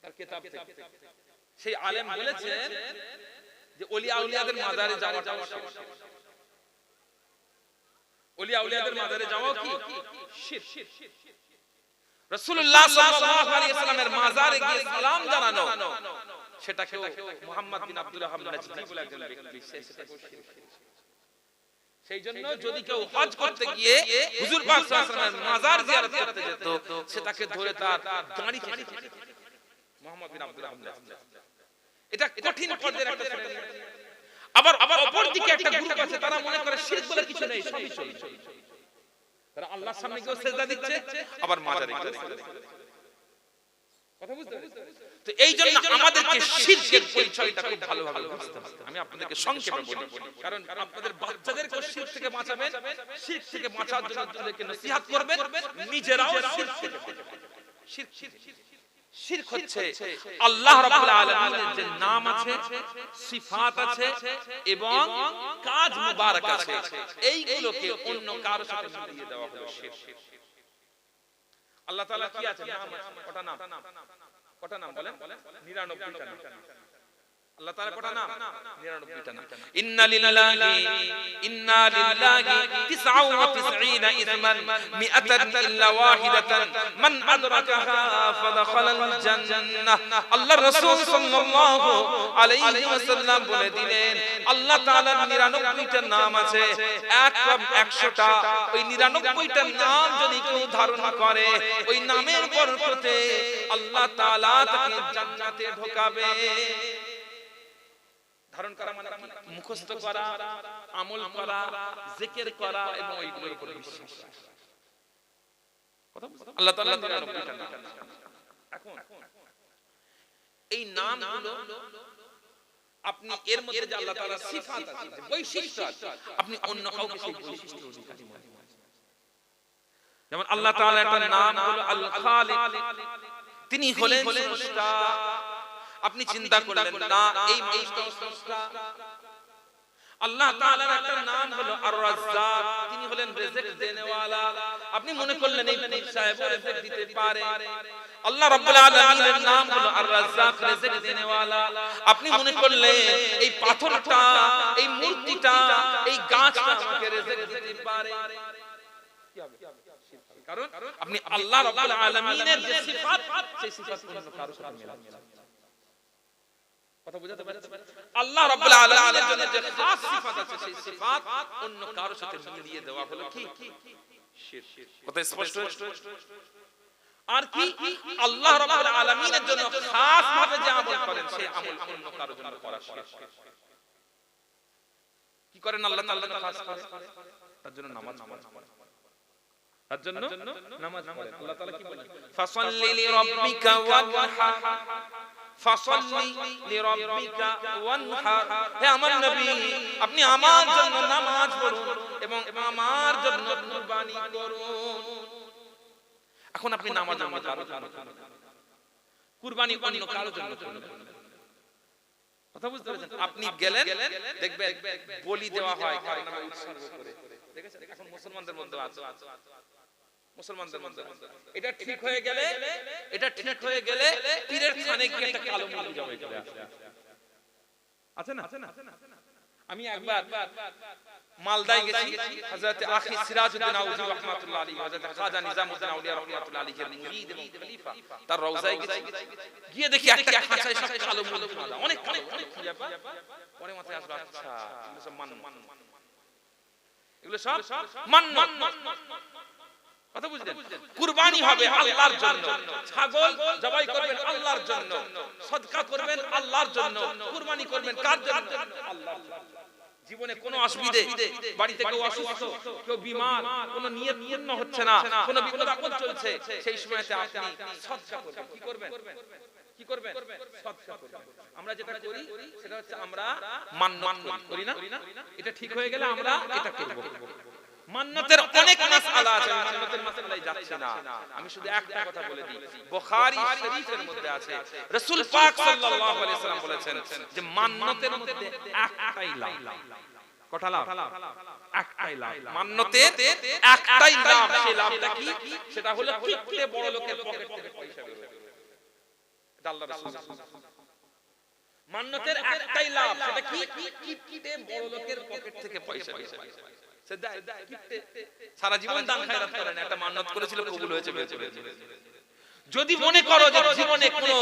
তার কিতাব থেকে। সেই আলেম বলেছেন যে ওলিয়া আউলিয়াদের মাজারে যাওয়া, ওলিয়া আউলিয়াদের মাজারে যাওয়া কি শিরক। রাসূলুল্লাহ সাল্লাল্লাহু আলাইহি ওয়াসাল্লামের মাজারে গিয়ে সালাম জানানো, সেটাকে মুহাম্মদ বিন আব্দুল ওয়াহাব নাজদি বলে একজন ব্যক্তি সেটা শিরক। সেই জন্য যদি কেউ হজ করতে গিয়ে হুজুর পাক সাল্লাল্লাহু আলাইহি ওয়াসাল্লামের মাজার জিয়ারত করতে যেত, সেটাকে ধরে তার দাড়ি কেটে মুহাম্মদ বিন আব্দুল ওয়াহাব নাজদি। এটা কঠিন পর্যায়ের একটা শ্রেণী। আবার অপর দিকে একটা গ্রুপ আছে তারা মনে করে শিরক বলে কিছু নেই, সবই চলছে। তারা আল্লাহর সামনে গিয়ে সিজদা দিচ্ছে, আবার মাজারে গিয়ে কথা বুঝতে পেরেছেন? তো এই জন্য আমাদেরকে শিরকের পরিচয়টা খুব ভালোভাবে বুঝতে হবে। আমি আপনাদেরকে সংক্ষেপে বলি, কারণ আপনাদের বাচ্চাদেরকে শিরক থেকে বাঁচাবেন, শিরক থেকে বাঁচার জন্য তাদেরকে নসিহত করবেন, নিজেরাও শিরক থেকে বাঁচবেন। শিরক হচ্ছে আল্লাহ রাব্বুল আলামিনের যে নাম আছে, সিফাত আছে এবং কাজ মুবারক আছে, এইগুলোকে অন্য কারোর সাথে মিলিয়ে দেওয়া হলো শিরক। আল্লাহ তাআলা কি আছে? নাম আছে। কটা নাম? কটা নাম বলেন? 99টা নাম। আল্লাহ তাআলা কটা নাম? 99টা নাম। ইন্না লিল্লাহি 99 ইসমান মিআতান ইল্লা ওয়াহিদাতান মান আদরাকাহা ফাদাখালাল জান্নাহ। আল্লাহর রাসূল সাল্লাল্লাহু আলাইহি ওয়াসাল্লাম বলে দিলেন, আল্লাহ তাআলার 99টা নাম আছে, 100টা। ওই 99টা নাম যদি কেউ ধারণ করে, ওই নামের বরকতে আল্লাহ তাআলা তাকে জান্নাতে ঢোকাবে। ধারণ করা মানে মুখস্থ করা, আমল করা, জিকির করা এবং ওইগুলোর উপর বিশ্বাস করা। কথা বুঝছেন? আল্লাহ তাআলা 99টা নাম। এখন এই নামগুলো আপনি এর মধ্যে যে আল্লাহ তাআলার সিফাত আছে, বৈশিষ্ট্য আছে, আপনি অন্য কাউকে সেই বৈশিষ্ট্য অধিকারী মনে করেন। যেমন আল্লাহ তাআলার একটা নাম হলো আল খালিক, তিনি হলেন স্রষ্টা। আপনি চিন্তা করলেন না এই মানুষটা স্রষ্টা। আল্লাহ তাআলার একটা নাম হলো আর রাজ্জাক, তিনি হলেন রিজিক দেনেওয়ালা। আপনি মনে করলেন এই পীর সাহেব রিজিক দিতে পারে। আল্লাহ রাব্বুল আলামিনের নাম হলো আর রাজ্জাক, রিজিক দেনেওয়ালা। আপনি মনে করলেন এই পাথরটা, এই মূর্তিটা, এই গাছটা আমাকে রিজিক দিতে পারে। কি হবে? কারণ আপনি আল্লাহ রাব্বুল আলামিনের যে সিফাত, সেই সিফাত অন্য কারোর সাথে মেলাচ্ছেন। কথা বুঝাতে পারছেন? আল্লাহ রাব্বুল আলামিনের জন্য যে খাস সিফাত আছে, সেই সিফাত অন্য কারোর সাথে মিলিয়ে দেওয়া হলো কি? শিরক। কথা স্পষ্ট? আর কি আল্লাহ রাব্বুল আলামিনের জন্য খাস ভাবে যে আমল করেন, সেই আমল অন্য কারোর জন্য করা শিরক। কি করেন আল্লাহ তাআলা খাস করে? তার জন্য নামাজ পড়েন, তার জন্য নামাজ পড়েন। আল্লাহ তাআলা কি বলেন? ফাসাল্লি লিরাব্বিকা ওয়ানহার, ফাসাল্লি লিরাব্বিকা ওয়ানহার। হে আমার নবী, আপনি আমার জন্য নামাজ পড়ুন এবং আমার জন্য কুরবানি করুন। এখন আপনি নামাজের মধ্যে কারোর জন্য কুরবানি অন্য কারোর জন্য করুন। কথা বুঝতে পেরেছেন? আপনি গেলেন, দেখবেন বলি দেওয়া হয় কারণ নামে উৎসর্গ করে। দেখেছেন? এখন মুসলমানদের মধ্যে আছে, মুসলমানদের মধ্যে এটা ঠিক হয়ে গেলে, এটা ঠিক হয়ে গেলে পীরের থানে গিয়ে একটা কালো মুরগি জবাই করে আছে না? আমি একবার মালদায় গেছি, হযরত আখি সিরাজউদ্দিন আউজি রাহমাতুল্লাহ আলাইহি, হযরত খাজা নিজামউদ্দিন আউলিয়া রাহমাতুল্লাহ আলাইহির মুরিদ এবং খলিফা, তার রওজায় গেছি। গিয়ে দেখি একটা খাঁচায় সব কালো মুরগি বাঁধা, অনেক কালো, অনেক খুঁজা পরে মাথায় আসলো, আচ্ছা এগুলো সব মান্নাত, এগুলো সব মান্নাত। কথা বুঝলেন? কুরবানি হবে আল্লাহর জন্য, ছাগল জবাই করবেন আল্লাহর জন্য, সদকা করবেন আল্লাহর জন্য, কুরবানি করবেন কার জন্য? আল্লাহর জন্য। জীবনে কোনো অসুবিধে, বাড়িতে কেউ অসুস্থ, কেউ বিমার, কোনো নিয়ত পূর্ণ হচ্ছে না, কোনো বিপদ আপদ চলছে, সেই সময়তে আপনি সদকা করবেন। কি করবেন? কি করবেন? সদকা করবেন। আমরা যেটা করি সেটা হচ্ছে আমরা মান্নাত করি না? এটা ঠিক হয়ে গেলে আমরা এটা করব। মান্নাতের অনেক মাসআলা আছে, মান্নাতের মাসআলায় যাচ্ছি না। আমি শুধু একটা কথা বলে দিই, বুখারী শরীফের মধ্যে আছে, রাসূল পাক সাল্লাল্লাহু আলাইহি ওয়াসাল্লাম বলেছেন যে মান্নাতের মধ্যে একটাই লাভ। কটা লাভ? একটাই লাভ। মান্নাতের একটাই লাভ। সেই লাভটা কি? সেটা হলো কিপটে বড় লোকের পকেট থেকে পয়সা বের হবে। এটা আল্লাহর রাসূল। মান্নাতের একটাই লাভ, সেটা কি? কিপটে বড় লোকের পকেট থেকে পয়সা বের হবে। সারা জীবন দান খায়রাত করেন, একটা মান্নাত করেছিল, কবুল হয়েছে, বেঁচে গেছে। যদি মনে করো যে জীবনে কোনো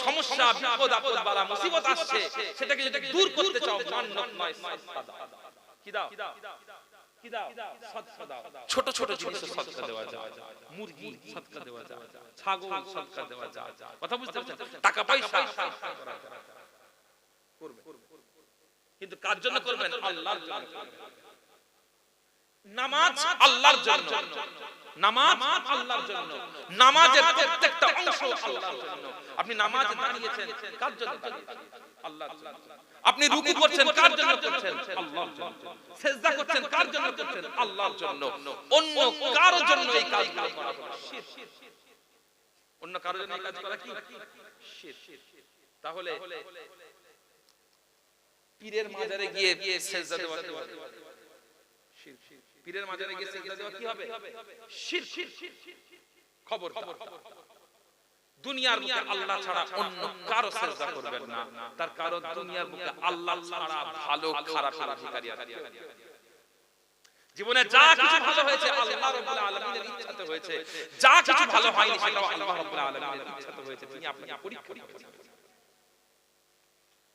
সমস্যা, বিপদ আপদ বালা মুসিবত আসছে, সেটাকে যদি দূর করতে চাও, মান্নাত নয়, সদকা দাও। কি দাও? কি দাও? সদকা দাও। ছোট ছোট জিনিস সদকা দেওয়া যায়, মুরগি সদকা দেওয়া যায়, ছাগল সদকা দেওয়া যায়। কথা বুঝতে পারছেন? টাকা পয়সা সদকা করা যায়, করবে। কিন্তু কার জন্য করবেন? আল্লাহর জন্য করবেন। নামাজ আল্লাহর জন্য, নামাজ আল্লাহর জন্য, নামাজের প্রত্যেকটা অংশ আল্লাহর জন্য। আপনি নামাজে দাঁড়িয়েছেন কার জন্য? আল্লাহর জন্য। আপনি রুকু করছেন কার জন্য করছেন? আল্লাহর জন্য। সিজদা করছেন কার জন্য করছেন? আল্লাহর জন্য। অন্য কারো জন্য এই কাজগুলো করা হলো শিরক। অন্য কারো জন্য এই কাজ করা কি? শিরক। তাহলে পীরের মাজারে গিয়ে সিজদা দেওয়া শিরক। পীরের মাজারে গিয়ে সিজদা দেওয়া কি হবে? শিরক। খবর দুনিয়ার বুকে আল্লাহ ছাড়া অন্য কারো সিজদা করবেন না। তার কারণ দুনিয়ার বুকে আল্লাহ ছাড়া ভালো খারাপের অধিকারী আছে। জীবনে যা কিছু ভালো হয়েছে আল্লাহ রাব্বুল আলামিনের ইচ্ছাতে হয়েছে, যা কিছু ভালো হয়নি সেটাও আল্লাহ রাব্বুল আলামিনের ইচ্ছাতে হয়েছে। তিনি আপনাকে পরীক্ষা করেছেন।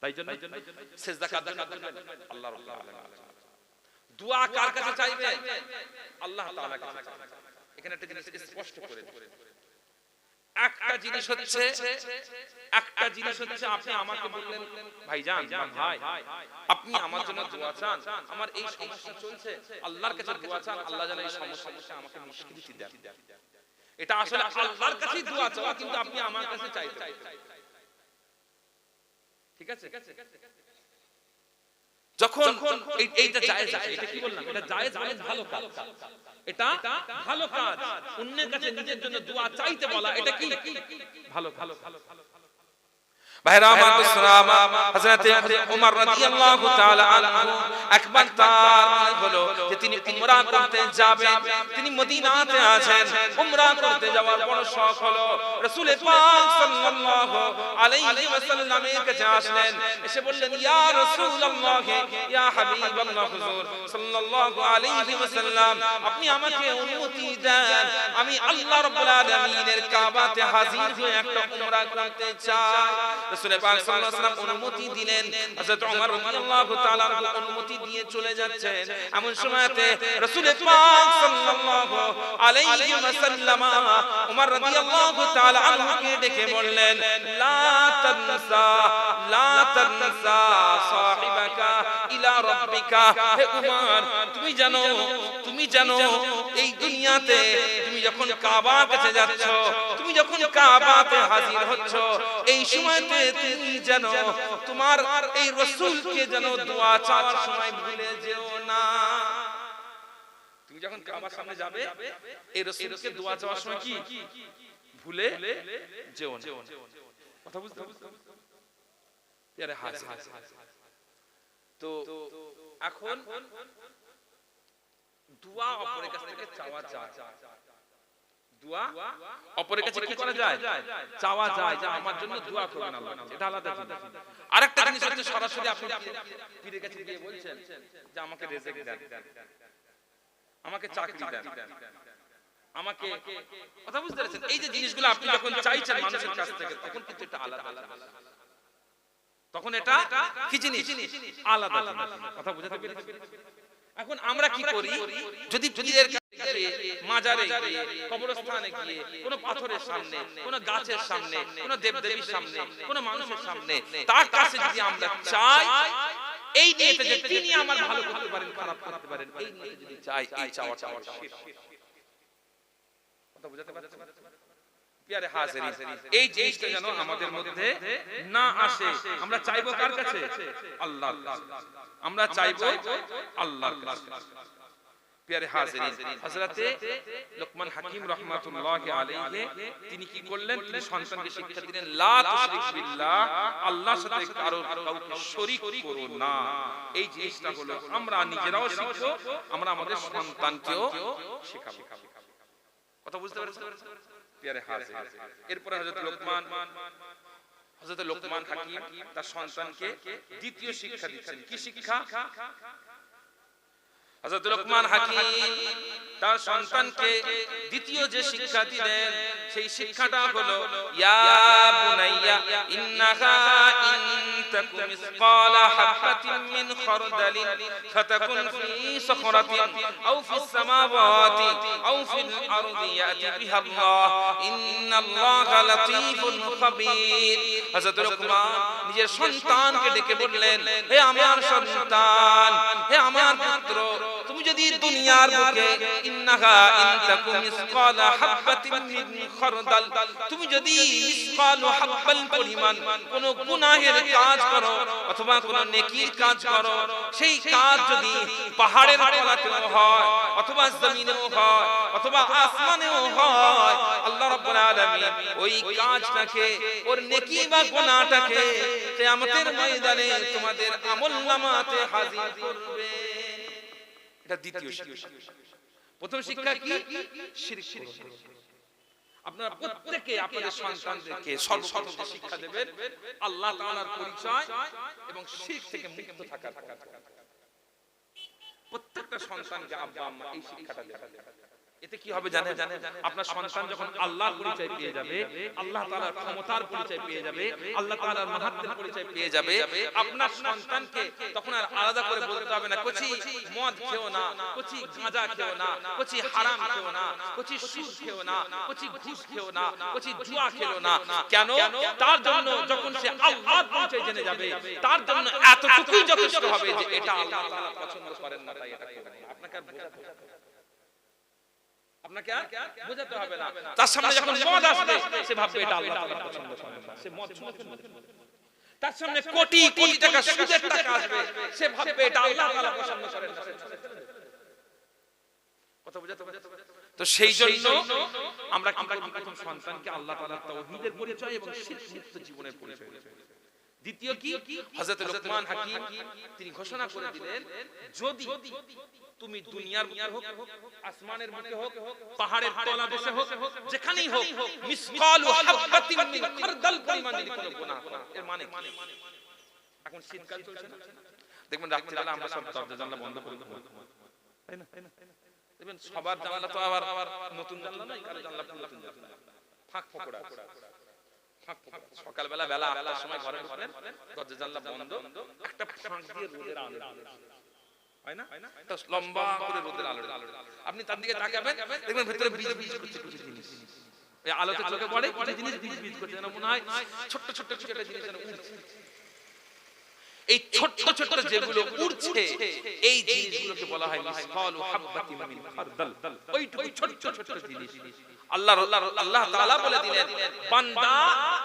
তাই জন্য সিজদা কার জন্য করবেন? আল্লাহ রাব্বুল আলামিন। দোয়া কার কাছে চাইবেন? আল্লাহ তাআলার কাছে চাইবেন। এখানে একটা জিনিস স্পষ্ট করে একটা জিনিস হচ্ছে আপনি আমাকে বললেন ভাইজান ভাই আপনি আমার জন্য দোয়া চান, আমার এই সমস্যা চলছে, আল্লাহর কাছে দোয়া চান, আল্লাহ যেন এই সমস্যাটা আমাকে নিষ্কৃতি দেন। এটা আসলে আল্লাহর কাছেই দোয়া চাওয়া, কিন্তু আপনি আমার কাছে চাইতেন। ঠিক আছে? যখন এইটা জায়েজ আছে, এটা কি বললাম? এটা জায়েজ মানে ভালো কাজ। এটা ভালো কাজ। অন্যের কাছে নিজের জন্য দোয়া চাইতে বলা এটা কি? ভালো ভালো ভালো। ভাইরা আমার মুসলমান, হযরত ওমর রাদিয়াল্লাহু তাআলা আনহু একবার তার হলো যে তিনি উমরা করতে যাবেন, তিনি মদিনাতে আছেন, উমরা করতে যাওয়ার বড় শখ হলো। রাসূল পাক সাল্লাল্লাহু আলাইহি ওয়াসাল্লামের কাছে আসলেন, এসে বললেন ইয়া রাসূলুল্লাহ ইয়া হাবিবাল্লাহ হুজুর সাল্লাল্লাহু আলাইহি ওয়াসাল্লাম, আপনি আমাকে অনুমতি দেন, আমি আল্লাহ রাব্বুল আলামিনের কাবাতে হাজির হয়ে একটা উমরা করতে চাই। রাসূল পাক সাল্লাল্লাহু আলাইহি ওয়াসাল্লাম অনুমতি দিলেন। হযরত ওমর রাদিয়াল্লাহু তাআলা অনুমতি দিয়ে চলে যাচ্ছেন। এমন সময়তে রাসূল পাক সাল্লাল্লাহু আলাইহি ওয়াসাল্লাম ওমর রাদিয়াল্লাহু তাআলা আনহুকে ডেকে বললেন লা তানসা সাহিবাকা ইলা রাব্বিকা। হে ওমর, তুমি জানো এই দুনিয়াতে তুমি যখন কাবার কাছে যাচ্ছ, তুমি যখন কাবাতে হাজির হচ্ছ, এই সময়তে তুমি যেন তোমার এই রাসূলকে যেন দোয়া চাওয়ার সময় ভুলে যেও না। তুমি যখন কাবার সামনে যাবে, এই রাসূলকে দোয়া চাওয়ার সময় কি ভুলে যেও না। কথা বুঝতে তো এখন দোয়া অপরের কাছ থেকে চাওয়া যায়, দোয়া অপরের কাছে কি করা যায়? চাওয়া যায় যে আমার জন্য দোয়া করবেন আল্লাহ, এটা আলাদা জিনিস। আরেকটা জিনিস হচ্ছে সরাসরি আপনি পীরের কাছে গিয়ে বলছেন যে আমাকে রিজিক দেন, আমাকে চাকরি দেন, আমাকে, কথা বুঝতে পেরেছেন? এই যে জিনিসগুলো আপনি যখন চাইছেন মানুষের কাছ থেকে, তখন কিন্তু এটা আলাদা, তখন এটা কি জিনিস? আলাদা জিনিস। কথা বুঝাতে পেরেছি? এখন আমরা কি করি, যদি পীরের কাছে, মাজারে গিয়ে, কবরস্থানে গিয়ে, কোন পাথরের সামনে, কোন গাছের সামনে, কোন দেবদেবীর সামনে, কোন মানুষের সামনে, তার কাছে যদি আমরা চাই এই নিয়তে যে তিনি আমার ভালো করতে পারেন, খারাপ করতে পারেন, এই নিয়তে যদি চাই, এই চাওয়াটা শিরক। কথা বুঝাতে পারছেন? প্রিয় হাজিরিন, এই জিনিসটা যেন আমাদের মধ্যে না আসে। আমরা চাইবো কার কাছে? আল্লাহর কাছে। আমরা চাইবো আল্লাহর কাছে। প্রিয় হাজিরিন, হযরত লোকমান হাকিম রাহমাতুল্লাহি আলাইহি তিনি কি করলেন? তিনি সন্তানকে শিক্ষা দিলেন লা তুশরিক বিল্লাহ, আল্লাহর সাথে কাউকে শরীক করো না। এই জিনিসটা হলো আমরা নিজেরাও শিখবো, আমরা আমাদের সন্তানকেও শেখাবো। কথা বুঝতে পেরেছেন? এরপরে হযরত লোকমান হাকিম তার সন্তানকে দ্বিতীয় শিক্ষা দিচ্ছেন। কি শিক্ষা? হযরত লোকমান হাকিম তার সন্তানকে দ্বিতীয় যে শিক্ষা দিলেন, সেই শিক্ষাটা হলো ইয়া বুনাইয়া ইন্নাহা ইন تك مثقال حبة من خردل فتكن في صخرة أو في السماوات أو في الأرض يأتي بها الله إن الله لطيف خبير হযরত লুকমান নিজের সন্তানকে ডেকে বললেন, হে আমার সন্তান, হে আমার পুত্র, তুমি যদি দুনিয়ার বুকে ইন্নাহা ইনতাকুম মিসকালা হাববাতিন মিন খারদাল, তুমি যদি মিসকাল হাব্বাল পরিমাণ কোন গুনাহের কাজ করো অথবা কোন নেকির কাজ করো, সেই কাজ যদি পাহাড়ের তলাতেও হয় অথবা জমিনেও হয় অথবা আসমানেও হয়, আল্লাহ রাব্বুল আলামিন ওই কাজটাকে, ওর নেকি বা গুনাহটাকে কিয়ামতের ময়দানে তোমাদের আমলনামাতে হাজির করবে। এটা দ্বিতীয় শিক্ষা। প্রথম শিক্ষা কি? শিরক করবেন। আপনারা প্রত্যেককে আপনাদের সন্তানদেরকে সর্বপ্রথম শিক্ষা দেবেন আল্লাহ তাআলার পরিচয় এবং শিরক থেকে মুক্ত থাকার। প্রত্যেকটা সন্তানকে আব্বা আম্মা এই শিক্ষাটা দেবেন। এতে কি হবে জানেন? আপনার সন্তান যখন আল্লাহর পরিচয় পেয়ে যাবে, আল্লাহ তাআলার ক্ষমতার পরিচয় পেয়ে যাবে, আল্লাহ তাআলার মাহাত্ম্যের পরিচয় পেয়ে যাবে, আপনার সন্তানকে তখন আর আলাদা করে বলতে হবে না কচি মদ খেও না, কচি গাঁজা খেও না, কচি হারাম খেও না, কচি সুদ খেও না, কচি ঘুষ খেও না, কচি জুয়া খেলো না। কেন? তার জন্য যখন সে আল্লাহর পরিচয় জেনে যাবে, তার জন্য এতটুকুই যথেষ্ট হবে যে এটা আল্লাহ তাআলা পছন্দ করেন না, তাই এটা করবেন না। আপনাকে আর বোঝাতে হবে না, আপনাকে আর বোঝাতে হবে না। তার সামনে যখন মদ আসবে সে ভাববে এটা আল্লাহ তাআলা পছন্দ করেন না। সে মদ শুনেছেন, তার সামনে কোটি কোটি টাকা সুদের টাকা আসবে, সে ভাববে এটা আল্লাহ তাআলা পছন্দ করেন না। কথা বোঝাতে হবে। তো সেই জন্য আমরা কি করব? প্রথম সন্তানকে আল্লাহ তাআলার তাওহীদের পরিচয় এবং শিরক মুক্ত জীবনের পরিচয় দেব। দ্বিতীয় কি? হযরত লুকমান হাকিম তিনি ঘোষণা করে দিলেন, যদি তুমি দুনিয়ার বুকে হোক, আসমানের বুকে হোক, পাহাড়ের তলদেশে হোক, যেখানেই হোক, মিসকালু হাববাতিন মিন খারদাল পরিমাণ যদি কোনো গুনাহ করো, এর মানে কি? এখন শীতকাল চলছে না, দেখবেন রাত্রিবেলা আমরা সব দরজা জানলা বন্ধ করে দেব, তাই না? দেখবেন সবার জানলা তো আবার নতুন জানলা নয়, কারো জানলা পুরাতন জানলা, ফাঁক ফোকড়া। সকালবেলা বেলা 8টার সময় ঘরে ঢুকলেন, দরজা জানলা বন্ধ, একটা ফাঁক দিয়ে রোদের আলো হয় না, একটা লম্বা করে রোদের আলো, আপনি তার দিকে তাকাবেন, দেখবেন ভিতরে বিজ বিজ করছে কিছু জিনিস, এই আলোতে চোখে পড়ে কিছু জিনিস বিজ বিজ করছে, যেন মনে হয় ছোট ছোট কিছু একটা জিনিস যেন উড়ছে। এই ছোট ছোট যেগুলো উড়ছে, এই জিনিসগুলোকে বলা হয় মিসকালু হাববাতিন মিন খারদাল। ওইটুকু ছোট ছোট জিনিস আল্লাহ তাআলা বলে দিলেন, বান্দা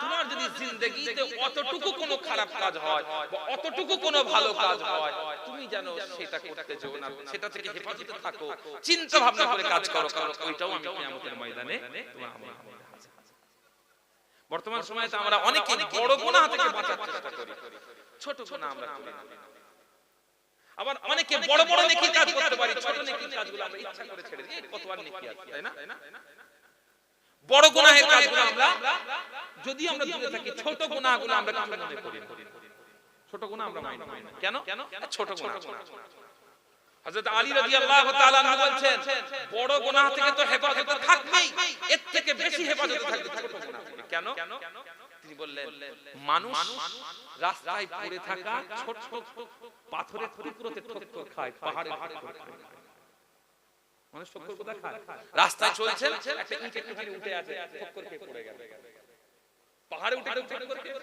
তোমার যদি জিন্দেগিতে অতটুকু কোনো খারাপ কাজ হয় বা অতটুকু কোনো ভালো কাজ হয়, তুমি জানো সেটা করতে যেও না, সেটা থেকে হেফাজতে থাকো, চিন্তা ভাবনা করে কাজ করো, কারণ ওইটাও আমি কিয়ামতের ময়দানে তোমার আমল নামায় হাজির। বর্তমান সময়ে তো আমরা অনেকে বড় গুনাহ থেকে বাঁচার চেষ্টা করি, ছোট গুনাহ আমরা করি না। আবার অনেকে বড় বড় নেকির কাজ করতে পারি, ছোট নেকির কাজগুলো আমরা ইচ্ছা করে ছেড়ে দিই, কত আর নেকি আছে, তাই না? বড় গুনাহের কাজগুলো আমরা যদি আমরা দূরে থাকি, ছোট গুনাহগুলো আমরা কিছু মনে করি না, ছোট গুনাহ আমরা মাইন্ড করি না। কেন? ছোট গুনাহ। হযরত আলী রাদিয়াল্লাহু তাআলা আনহু বলেন, বড় গুনাহ থেকে তো হেফাজতে থাকবেই, এর থেকে বেশি হেফাজতে থাকবে ছোট গুনাহ থেকে। কেন? তিনি বললেন, মানুষ রাস্তায় পড়ে থাকা ছোট ছোট পাথরের টুকরোতে ঠোক্কর খায়, পাহাড়ের ঠোক্কর খায়। মানুষ ঠোক্কর কোথায় খায়? রাস্তায় চলছেন, একটা ইট একটুখানি উঠে আছে, ঠোক্কর খেয়ে পড়ে গেল। পাহাড়ে উঠে ঠোক্কর খেয়ে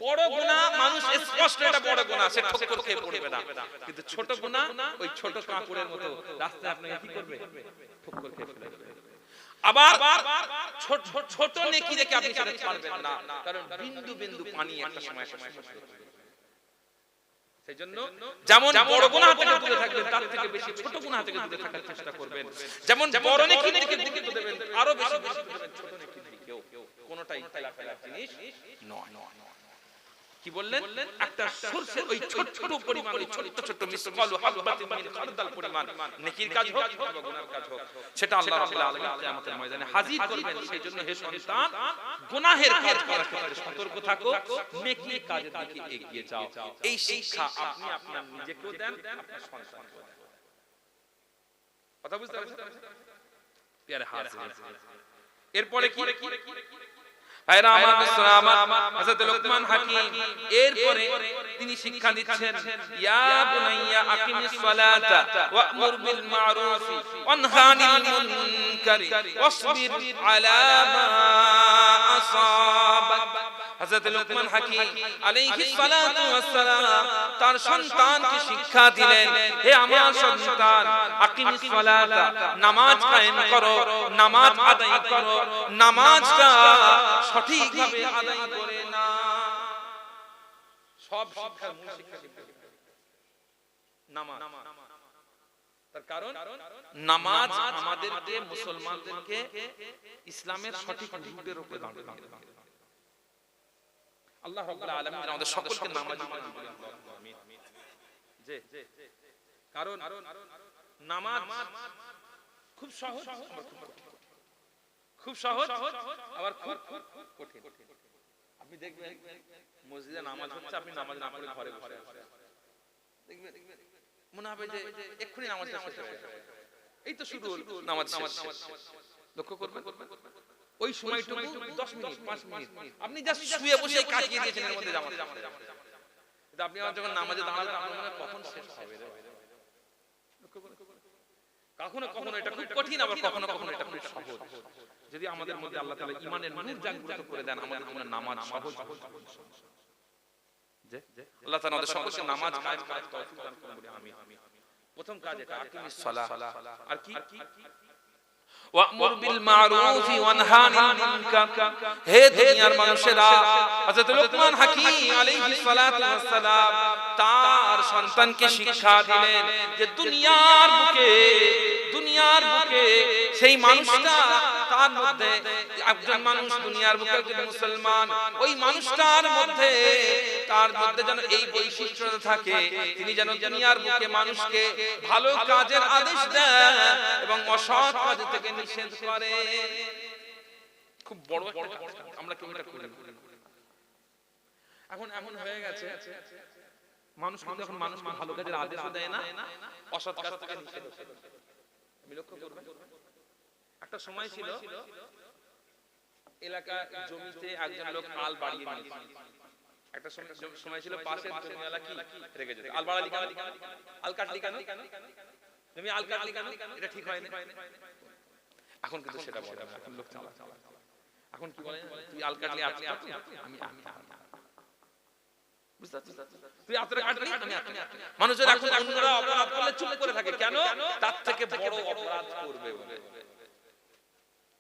বড় গুনাহ, মানুষ স্পষ্ট এটা বড় গুনাহ, সে ঠোক্কর খেয়ে পড়বে না। কিন্তু ছোট গুনাহ ওই ছোট কাপড়ের মতো রাস্তায় আপনাকে কি করবে? ঠোক্কর খেয়ে ফেলে দেবে। আবার ছোট নেকি দেখে আপনি সেটা ছাড়বেন না, কারণ বিন্দু বিন্দু পানি একটা সময় শেষ হবে। সেজন্য যেমন বড় গুনাহ থেকে দূরে থাকবেন, তার থেকে বেশি ছোট গুনাহ থেকে দূরে থাকার চেষ্টা করবেন। যেমন বড় নেকির দিকে গুরুত্ব দেবেন, আরো বেশি গুরুত্ব দেবেন ছোট নেকির দিকেও। কোনটাই ফেলাফেলা জিনিস নয়। কি বললেন? একটা সরষের ওই ছোট ছোট পরিমাণ, ওই ছোট ছোট মিসকালু হাববাতিন মিন খারদাল পরিমাণ নেকির কাজ হোক অথবা গুনাহের কাজ হোক, সেটা আল্লাহ রাব্বুল আলামিন কিয়ামতের ময়দানে হাজির করবেন। সেজন্য হে সন্তান, গুনাহের কাজ করার ক্ষেত্রে সতর্ক থাকো, নেকির কাজের দিকে এগিয়ে যাও। এই শিক্ষা আপনি আপনার নিজেকেও দেন, আপনার সন্তানকেও দেন। কথা বুঝতে পারছেন? প্রিয় হাজির, এরপরে কি? ভাইরা আমার, দোস্তরা আমার, হযরত লোকমান হাকিম এরপরে তিনি শিক্ষা দিচ্ছেন, ইয়া বুনাইয়া আকিমিস সালাতা ওয়া'মুর বিল মা'রুফি ওয়ানহা আনিল মুনকারি ওয়াসবির আলা মা আসাবাক। হযরত লোকমান হাকিম আলাইহিস সালাতু ওয়াস সালাম তার সন্তানকে শিক্ষা দিলেন, হে আমার সন্তান, আকিমিস সালাতা, নামাজ কায়েম করো, নামাজ আদায় করো, নামাজটা সঠিকভাবে আদায় করে না। সব শিক্ষার মূল শিক্ষা নামাজ। তার কারণ নামাজ আমাদেরকে, মুসলমানদেরকে ইসলামের সঠিক রুটের উপরে দাঁড় করায়। আল্লাহ রাব্বুল আলামিন আমাদের সকলকে নামাজি বানিয়ে দিলেন। আমিন। জি, কারণ নামাজ খুব সহজ, খুব সহজ, আবার খুব কঠিন। আপনি দেখবেন মসজিদে নামাজ হচ্ছে, আপনি নামাজ না পড়ে ঘরে বসে দেখবেন, মনে হবে যে এক্ষুনি নামাজটা শেষ হয়ে যাবে, এই তো শুরু হলো নামাজ শেষ। লক্ষ্য করবেন ওই সময়টুকু 10 মিনিট 5 মিনিট আপনি জাস্ট শুয়ে বসে কাটিয়ে দিয়েছেন, এর মধ্যে জামাত। কিন্তু আপনি যখন নামাজে দাঁড়াবেন, আপনার মনে কখন শেষ হবে। কখনো কখনো এটা খুব কঠিন, আবার কখনো কখনো এটা খুব সহজ। যদি আমাদের মধ্যে আল্লাহ তাআলা ঈমানের নূর জাগ্রত করে দেন, আমাদের জন্য নামাজ সহজ হবে। আল্লাহ তাআলা আমাদের সকলকে নামাজ কায়েম করার তৌফিক দান করুন বলে আমিন। প্রথম কাজ এটা, আকিমিস সালাহ। আর কি? ওয়া'মুর বিল মা'রুফি ওয়ানহা আনিল মুনকার। হে দুনিয়ার মানুষেরা, হযরত লোকমান হাকিম আলাইহিস সালাতু ওয়াস সালাম তার সন্তানকে শিক্ষা দিলেন যে দুনিয়ার বুকে সেই মানুষটা, তার মধ্যে একজন মানুষ দুনিয়ার বুকে একজন মুসলমান, ওই মানুষটার মধ্যে, তার মধ্যে যেন এই বৈশিষ্ট্যটা থাকে, তিনি যেন দুনিয়ার বুকে মানুষকে ভালো কাজের আদেশ দেন এবং অসৎ কাজ থেকে নিষেধ করে। খুব বড় একটা কাজ, আমরা কেউ এটা করি না। এখন এমন হয়ে গেছে, মানুষ কিন্তু এখন মানুষকে ভালো কাজের আদেশ দেয় না, অসৎ কাজ থেকে নিষেধ করে। আমি লক্ষ্য করবেন, একটা সময় ছিল এলাকা জমিতে একজন লোক আল বাড়িয়ে নিয়েছে। একটা সময় ছিল পাশের জমিওয়ালা কি রেগে যেত, আল বাড়ালি কেন, আল কাটলি কেন, তুমি আল কাটলি কেন, এটা ঠিক হয় না। এখন কিন্তু সেটা বলে না, এখন লোক চালা। এখন কি বলে, তুই আল কাটলি আপনি আমি বুঝতে পারছিস, তুই আতরে কাটলি আমি আতরে। মানুষের এখন অন্যরা অপরাধ করলে চুপ করে থাকে কেন, তার থেকে বড় অপরাধ করবে বলে,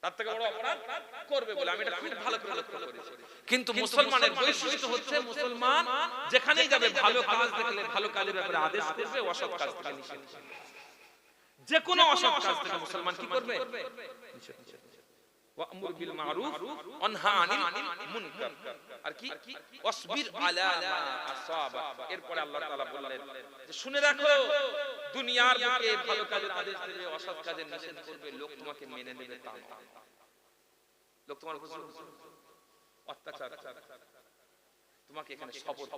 তার থেকে বড় অপরাধ করবে বলে। আমি এটা খুব ভালো করে লক্ষ্য করেছি। কিন্তু মুসলমানের বৈশিষ্ট্য হচ্ছে, মুসলমান যেখানেই যাবে ভালো কাজ দেখলে ভালো কাজের ব্যাপারে আদেশ করবে, অসৎ কাজ থেকে নিষেধ করবে। যে কোনো অসৎ কাজ থেকে মুসলমান কি করবে, নিষেধ করবে। ওয়া'মুর বিল মা'রুফ ওয়ানহা আনিল মুনকার। আর কি, ওয়াসবির আলা মা আসাবা। এরপরে আল্লাহ তাআলা বললেন যে শুনে রাখো, দুনিয়ার বুকে ভালো কাজের আদেশ দেবে, অসৎ কাজের নিষেধ করবে, লোক তোমাকে মেনে নেবে তা নয়। লোক তোমার উপর অত্যাচার, তোমাকে এখানে শপথ।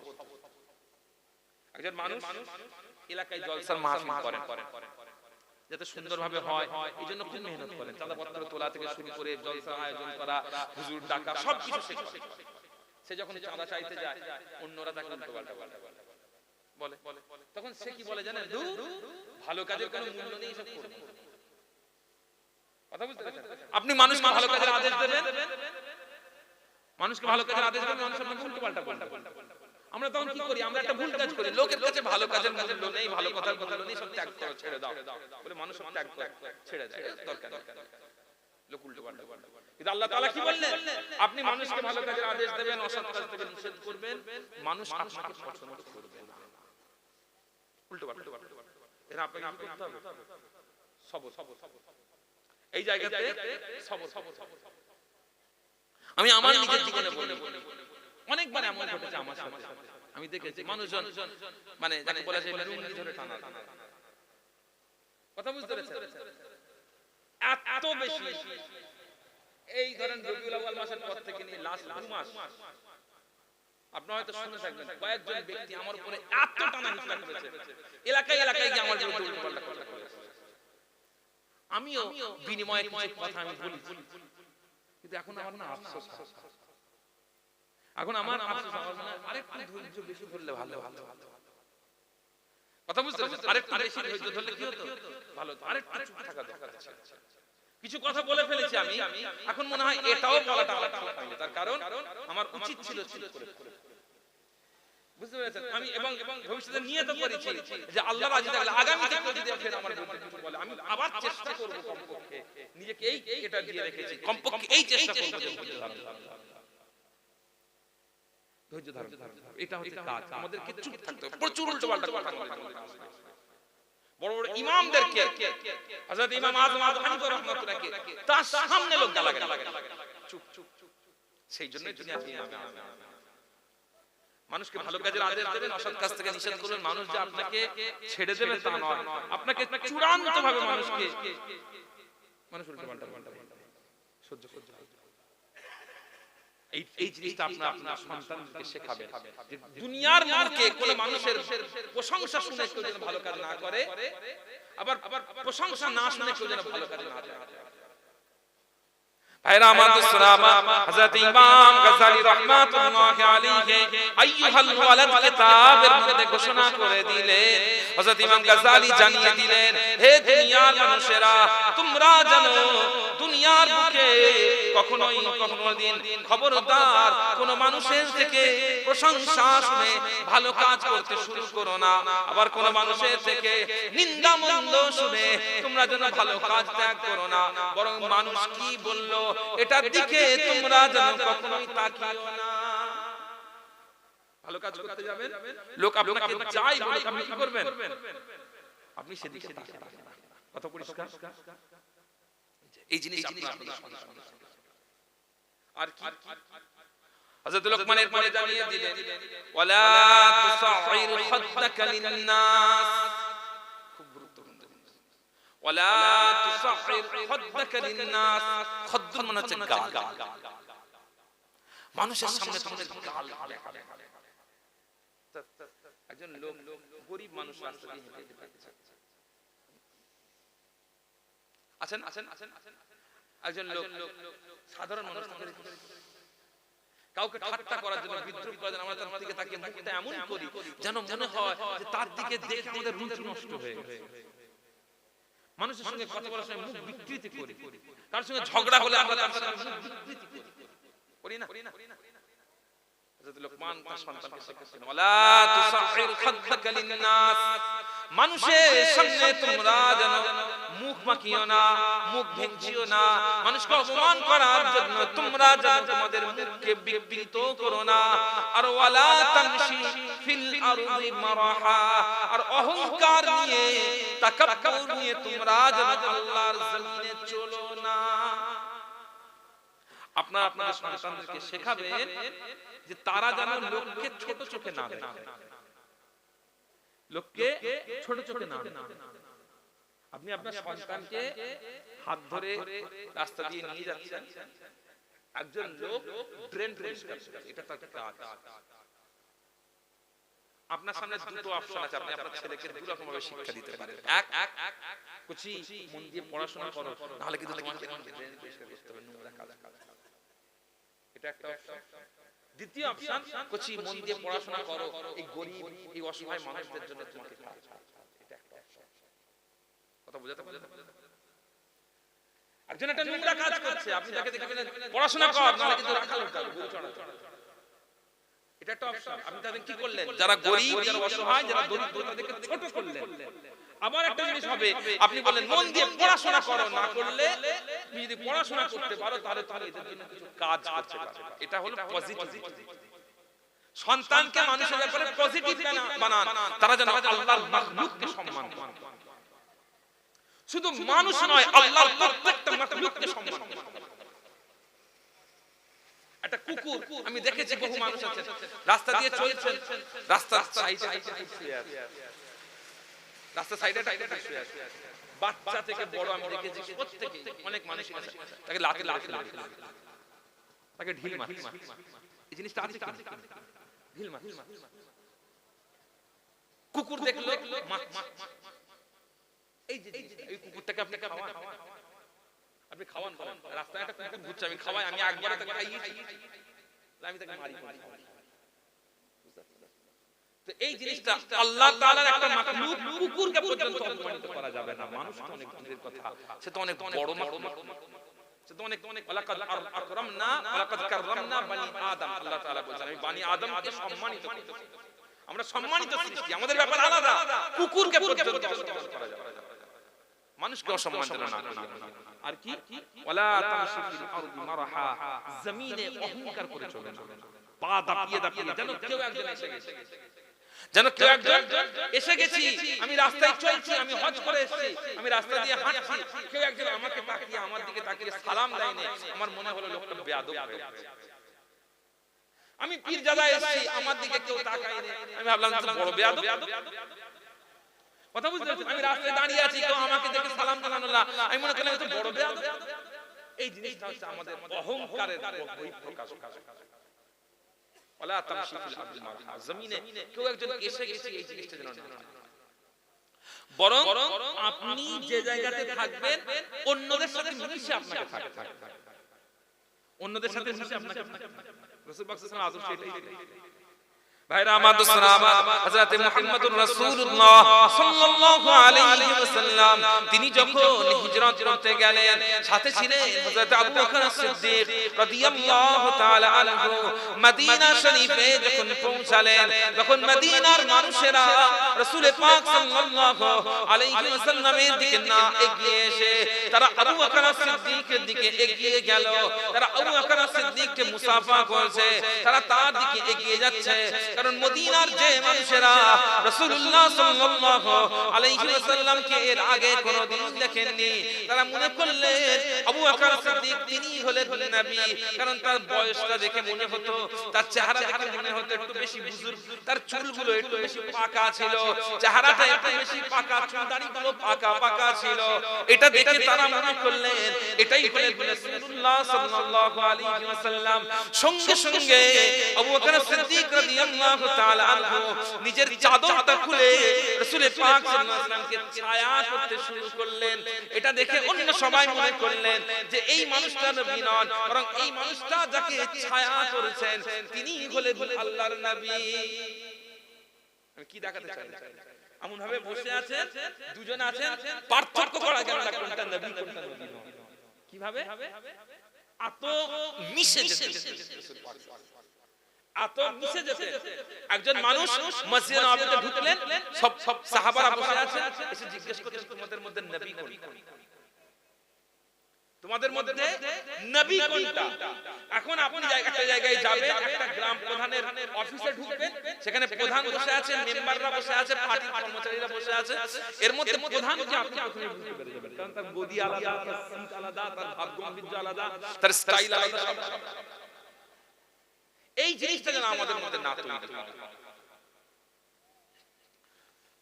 একজন মানুষ এলাকায় জলসার মাহফিল করেন যাতে সুন্দরভাবে হয়, এই জন্য খুব মেহনত করেন। চাঁদাপত্র তোলা থেকে শুরু করে জলসার আয়োজন করা, হুজুর ডাকা, সবকিছু সে করে। সে যখন চাঁদা চাইতে যায়, অন্যরা তাকে উল্টোপাল্টা বলে। তখন সে কি বলে জানেন, ভালো কাজের কোনো মূল্য নেই, সব করবে। কথা বুঝতে পেরেছেন? আপনি মানুষকে ভালো কাজের আদেশ দেবেন, মানুষকে ভালো কাজের আদেশ দেবেন, মানুষ আপনাকে উল্টোপাল্টা বলবে। আমরা তখন কি করি, আমরা একটা ভুল কাজ করি, লোকের কাছে ভালো কাজের মূল্য নেই, ভালো কথার মূল্য নেই, সব ত্যাগ করো, ছেড়ে দাও বলে মানুষ সব ত্যাগ করে ছেড়ে দেয়, দরকার লোক উল্টোপাল্টা বলে। কিন্তু আল্লাহ তাআলা কি বললেন, আপনি মানুষকে ভালো কাজের আদেশ দেবেন, অসৎ কাজ থেকে নিষেধ করবেন, মানুষ আপনাকে পছন্দ করবে না, উল্টোপাল্টা। এরা আপনাকে কি করতে হবে, সবর। এই জায়গাতে সবর। আমি আমার নিজের জীবনে বলি, অনেকবার এমন ঘটেছে আমার সাথে, আমি দেখেছি মানুষজন মানে যাকে বলা যায় লুঙ্গি ধরে টানা। কথা বুঝতে পেরেছেন? এত বেশি, এই ধরেন রবিউল আউয়াল মাসের পর থেকে নিয়ে লাস্ট 2 মাস আপনারা হয়তো শুনে থাকবেন, কয়েকজন ব্যক্তি আমার উপরে এত টানা হিসা করেছে, এলাকায় গিয়ে আমার বিরুদ্ধে উল্টোপাল্টা কথা বলেছে। আমিও বিনিময়ে কিছু কথা আমি বলি, কিন্তু এখন আমার না আফসোস, এখন আমার আফসোস, আমার মনে হয় আরেকটু ধৈর্য বেশি ধরলে ভালো ভালো কথা বুঝতে পারছেন, আরেকটু বেশি ধৈর্য ধরলে কি হতো ভালো হতো, আরেকটু চুপ থাকা দরকার ছিল। কিছু কথা বলে ফেলেছি আমি, এখন মনে হয় এটাও বলাটা আমার ঠিক হয়নি, তার কারণ আমার উচিত ছিল চুপ করে। বুঝতে পেরেছেন, আমি এবং ভবিষ্যতে নিয়ত করেছি যে আল্লাহ রাজি থাকলে আগামীতে যদি ফের আমার বিরুদ্ধে কিছু বলে আমি আবার চেষ্টা করব, কমপক্ষে নিজেকে এটা দিয়ে রেখেছি, কমপক্ষে এই চেষ্টা করব যে ধৈর্য ধারণ, এটা হচ্ছে কাজ। আমাদেরকে চুপ থাকতে হবে, প্রচুর উল্টোপাল্টা কথা বলতে হবে। বড় বড় ইমামদেরকে, হযরত ইমাম আযম আবু হানিফা রাহমাতুল্লাহকে তার সামনে লোক গালাগালি, চুপ চুপ। সেই জন্যই দুনিয়াতে ইমাম মানুষকে ভালো কাজের আদেশ দেবেন, অসৎ কাজ থেকে নিষেধ করবেন। মানুষ যে আপনাকে ছেড়ে দেবে তা নয়, আপনাকে চূড়ান্তভাবে মানুষকে মানুষ উল্টোপাল্টা সহ্য করতে হবে। এই জিনিসটা আপনার সন্তানকে শেখাবেন যে দুনিয়ার মুখে কোন মানুষের প্রশংসা শুনে কেউ যেন ভালো কাজ না করে, আবার প্রশংসা না শুনে কেউ যেন ভালো কাজ না করে। ভাইরা আমার দোস্তরা, হযরত ইমাম গাজ্জালী রাহমাতুল্লাহি আলাইহি আইয়ুহাল ওয়ালাদ কিতাবের মধ্যে ঘোষণা করে দিলেন, হযরত ইমাম গাজ্জালী জানিয়ে দিলেন, হে দুনিয়ার মানুষেরা, তোমরা জানো দুনিয়ার বুকে কোনোদিন খবরদার কোন মানুষের থেকে প্রশংসা শুনে ভালো কাজ করতে শুরু করো না, আবার কোন মানুষের থেকে নিন্দা মন্দ শুনে তোমরা যেন ভালো কাজ ত্যাগ করো না, বরং মানুষ কি বললো এটার দিকে তোমরা যেন কখনোই তাকিও না। ভালো কাজ করতে যাবেন, লোক আপনাকে যাই বলুক আপনি কি করবেন, আপনি সেদিকে তাকাবেন না। কত পরিষ্কার এই জিনিস আপনার। আর কি হযরত লোকমানের পরে জানিয়ে দিলেন, ওয়ালা তুসাইর খাদ্দাকা লিন-নাস, খুব গুরুত্বপূর্ণ, ওয়ালা তুসাইর খাদ্দাকা লিন-নাস, খাদ্দ মানে হচ্ছে গাল, মানুষের সামনে তোমাদের গাল দেখাবে। একজন লোক, গরীব মানুষ, রাস্তা দিয়ে হেঁটে যেতে আছেন, একজন লোক সাধারণ মানুষ, কাউকে ঠাট্টা করার জন্য, বিদ্রুপ করার জন্য আমরা তার দিকে তাকিয়ে মুখটা এমন করি যেন মনে হয় যে তার দিকে দেখে আমাদের রুচি নষ্ট হয়ে গেছে। মানুষের সঙ্গে কথা বলার সময় মুখ বিকৃতি করি, তার সঙ্গে ঝগড়া হলে আমরা তার সাথে মুখ বিকৃতি করি না। হযরত লোকমান তার সন্তানকে শেখাচ্ছেন, ওয়ালা তুসাইর খাদ্দাকা লিন-নাস, মানুষের সামনে তোমরা যেন মুখ মাখিও না, মুখ ভেঙচিও না, মানুষকে অপমান করার জন্য তোমরা যেন তোমাদের মুখকে বিকৃত করো না। আর ওয়ালা তামশি ফিল আরদি মারাহা, আর অহংকার নিয়ে, তাকাব্বুর নিয়ে তোমরা যেন আল্লাহর জমিনে চলো না। আপনারা আপনাদের সন্তানদেরকে শেখাবেন যে তারা যেন লোককে ছোট চোখে না দেখে, লোককে ছোট চোখে না দেখে। আপনি আপনার সন্তানকে হাত ধরে রাস্তা দিয়ে নিয়ে যাচ্ছেন, একজন লোক ড্রেন পরিষ্কার করছে, এটা তার কাজ। আপনার সামনে দুটো অপশন আছে, আপনি আপনার ছেলেকে দুই রকম ভাবে শিক্ষা দিতে পারেন। এক, কুচি মন দিয়ে পড়াশোনা করো, নাহলে কিন্তু তোমাকে ড্রেন পরিষ্কার করতে হবে, নোংরা কাজ। এটা একটা অপশন। দ্বিতীয় অপশন, কুচি মন দিয়ে পড়াশোনা করো, এই গরীব, এই অসহায় মানুষদের জন্য তোমাকে কাজ। এটা একটা অপশন। কথা বুঝাতে পারলেন? একজন একটা নোংরা কাজ করছে, আপনি তাকে দেখে বলেন পড়াশোনা কর, নাহলে কিন্তু রাখাল হতে হবে, গরু চড়াতে হবে। এটা একটা অপশন। আপনি তাদের কি করলেন, যারা গরীব, যারা অসহায়, যারা দরিদ্র, তাদেরকে ছোট করলেন। আবার একটা জিনিস হবে, আপনি বলেন মন দিয়ে পড়াশোনা করো, না করলে তুমি যদি পড়াশোনা করতে পারো তাহলে তাহলে এদের জন্য কিছু কাজ করতে পারবে। এটা হলো পজিটিভ। সন্তানকে মানুষের ব্যাপারে পজিটিভ বানান, তারা যেন আল্লাহর মাখলুককে সম্মান করে। শুধু মানুষ নয়, আল্লাহর প্রত্যেকটা মাখলুককে সম্মান করে। একটা কুকুর, আমি দেখেছি বহু মানুষ আছে রাস্তা দিয়ে চলছেন, রাস্তার সাইডে শুয়ে আছে, রাস্তার সাইডে শুয়ে আছে, বাচ্চা থেকে বড় আমি দেখেছি প্রত্যেকে, অনেক মানুষ আছে তাকে লাথি লাগে, তাকে ঢিল মারে। এই জিনিসটা আছে কি? ঢিল মারে। কুকুর দেখলো এই কুকুরটাকে আপনি খাওয়ান, আপনি খাওয়ান, রাস্তায় একটা কুকুর ঘুরছে, আমি খাওয়াই, আমি একবার তাকে খাইয়েছি, আমি তাকে মারি। তো এই জিনিসটা আল্লাহ তাআলার একটা মাখলুক কুকুরকে পর্যন্ত অপমানিত করা যাবে না। মানুষ তো অনেক দূরের কথা, সে তো অনেক বড় মাখলুক, সে তো অনেক ওয়ালাকাদ আকরামনা ওয়ালাকাদ কাররামনা বনি আদম। আল্লাহ তাআলা বলেছেন আমি বনি আদমকে সম্মানিত করেছি, আমরা সম্মানিত সৃষ্টি, আমাদের ব্যাপার আলাদা। কুকুরকে পর্যন্ত অসম্মান করা যাবে না, মানুষকে অসম্মান না। আর কি ওয়ালা তামশি ফিল আরদি মারহা, জমিনে অহংকার করে চলে না, পা দাপিয়ে দাপিয়ে, যেন কেউ একজন এসে গেছে, যেন কেউ একজন এসে গেছি, আমি রাস্তায় চলছি, আমি হজ করে এসেছি, আমি রাস্তা দিয়ে হাঁটছি, কেউ একজন আমাকে তাকিয়ে আমার দিকে তাকিয়ে সালাম দেয়নি, আমার মনে হলো লোকটা বেয়াদব হয়ে গেছে। আমি পীরজাদায় এসেছি, আমার দিকে কেউ তাকায়নি, আমি ভাবলাম বড় বেয়াদব। কথা বুঝতে পারছেন? আমি রাস্তায় দাঁড়িয়ে আছি, কেউ আমাকে দেখে সালাম জানালো না, আমি মনে করলাম এটা বড় বেয়াদব। এই জিনিসটা হচ্ছে আমাদের অহংকারের বহিঃপ্রকাশ। ওয়ালা তামশি ফিল আরদি মারহা, জমিনে কেউ একজন এসে গেছে, এই জিনিসটা যেন না হয়। বরং আপনি যে জায়গাতে থাকবেন অন্যদের সাথে মিশে আপনাকে থাকতে হবে, অন্যদের সাথে মিশে আপনাকে থাকতে হবে। রাসূল পাক সাল্লাল্লাহু আলাইহি ওয়াসাল্লাম সেটাই ভাইরা আমার, দোস্তরা আমার, হযরত মুহাম্মদুর রাসূলুল্লাহ সাল্লাল্লাহু আলাইহি ওয়াসাল্লাম তিনি যখন হিজরত করতে গেলেন, সাথে ছিলেন হযরত আবু বকর সিদ্দিক রাদিয়াল্লাহু তাআলা আনহু। মদিনা শরীফে যখন পৌঁছালেন, তখন মদিনার মানুষেরা রাসূল পাক সাল্লাল্লাহু আলাইহি ওয়াসাল্লামের দিকে না এগিয়ে এসে তারা আবু বকর সিদ্দিকের দিকে এগিয়ে গেল, তারা আবু বকর সিদ্দিককে মুসাফা করছে, তারা তার দিকে এগিয়ে যাচ্ছে। কারণ মদিনার যে মানুষেরা রাসূলুল্লাহ সাল্লাল্লাহু আলাইহি ওয়াসাল্লামকে এর আগে কোনোদিন দেখেননি, তারা মনে করলেন আবু বকর সিদ্দিক তিনি হলেন নবী। কারণ তার বয়সটা দেখে মনে হতো, তার চেহারা দেখে মনে হতো একটু বেশি বুজুর্গ, তার চুলগুলো একটু বেশি পাকা ছিল, চেহারাটা একটু বেশি পাকা, চুলদাড়িগুলো পাকা পাকা ছিল। এটা দেখে তারা মনে করলেন এটাই হলেন রাসূলুল্লাহ সাল্লাল্লাহু আলাইহি ওয়াসাল্লাম। সঙ্গে সঙ্গে আবু বকর সিদ্দিক রাদিয়াল্লাহু তাআলা আনহু নিজের চাদরটা খুলে রাসূল পাক সাল্লাল্লাহু আলাইহি ওয়াসাল্লামকে ছায়া করতে শুরু করলেন। এটা দেখে অন্য সবাই মনে করলেন যে এই মানুষটা নবী নন, বরং এই মানুষটা যাকে ছায়া করেছেন তিনি হলেন আল্লাহর নবী। আমি কি দেখাতে চাই, এমন ভাবে বসে আছেন, দুজন আছেন, পার্থক্য করা গেল না কোনটা নবী কোনটা নবী নয়। কিভাবে এত মিশে যেতে রাসূল পাক এত মিশে যেতে। একজন মানুষ মসজিদে নববীতে ঢুকলেন, সব সাহাবারা বসে আছেন, এসে জিজ্ঞেস করছেন তোমাদের মধ্যে নবী কোনটা, তোমাদের মধ্যে নবী কোনটা। এখন আপনি একটা জায়গায় যাবেন, একটা গ্রাম প্রধানের অফিসে ঢুকবেন, সেখানে প্রধান বসে আছে, মেম্বাররা বসে আছে, পার্টির কর্মচারীরা বসে আছে, এর মধ্যে প্রধানকে আপনি প্রথমে বুঝতে পেরে যাবেন, কারণ তার গদি আলাদা, তার সিট আলাদা, তার ভাব গাম্ভীর্য আলাদা, তার স্টাইল আলাদা। এই জিনিসটা যেন আমাদের মধ্যে না তৈরি হয়।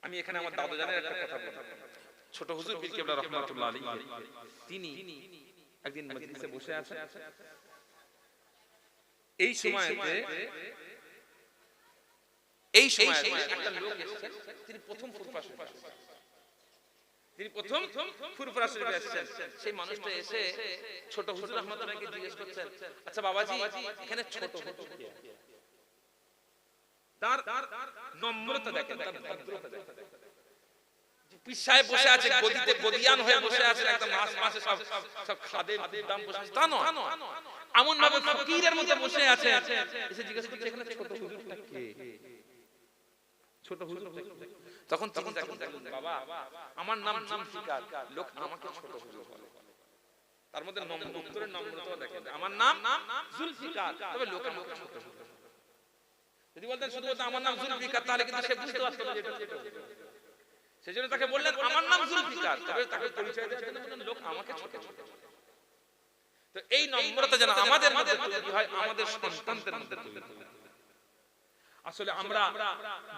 আমি এখানে আমার দাদু জানের একটা কথা বলবো। ছোট হুজুর পীর কেবলা রাহমাতুল্লাহ আলাইহি তিনি একদিন মজলিসে বসে আছেন, এই সময়তে একটা লোক এসেছেন, তিনি প্রথম ফুরফুরা শরীফে এসেছেন। সেই মানুষটা এসে ছোট হুজুর রাহমাতুল্লাহকে জিজ্ঞেস করছেন, আচ্ছা বাবাজি এখানে ছোট হুজুর কে? তার নম্রতা দেখেন, তার ভদ্রতা দেখেন। পীর সাহেব বসে আছে, গদিতে গদিয়ান হয়ে বসে আছে, একদম মাসে সব খাদেম দাম বসে আছে, তা নয়, এমন ভাবে ফকিরের মতো বসে আছে। এসে জিজ্ঞেস করছে এখানে ছোট হুজুরটা কে? ছোট হুজুরটা কে? তখন বাবা আমার নাম জুলফিকার, লোক আমাকে ছোট হুজুর বলে। তার মধ্যে উত্তরের নম্রতা দেখেন, আমার নাম জুলফিকার, তবে লোক আমাকে ছোট হুজুর। যদি বলতেন শুধু আমার নাম জুলফিকার, তাহলে কিন্তু সে বুঝতে পারতো না এটা ছোট হুজুর। সেজন্য তাকে বললেন আমার নাম জুলফিকার, তবে তাকে পরিচয় দেওয়ার জন্য বললেন লোক আমাকে ছোট ছোট। তো এই নম্রতা যেন আমাদের মধ্যে তৈরি হয়, আমাদের সন্তানদের মধ্যে তৈরি হয়। আসলে আমরা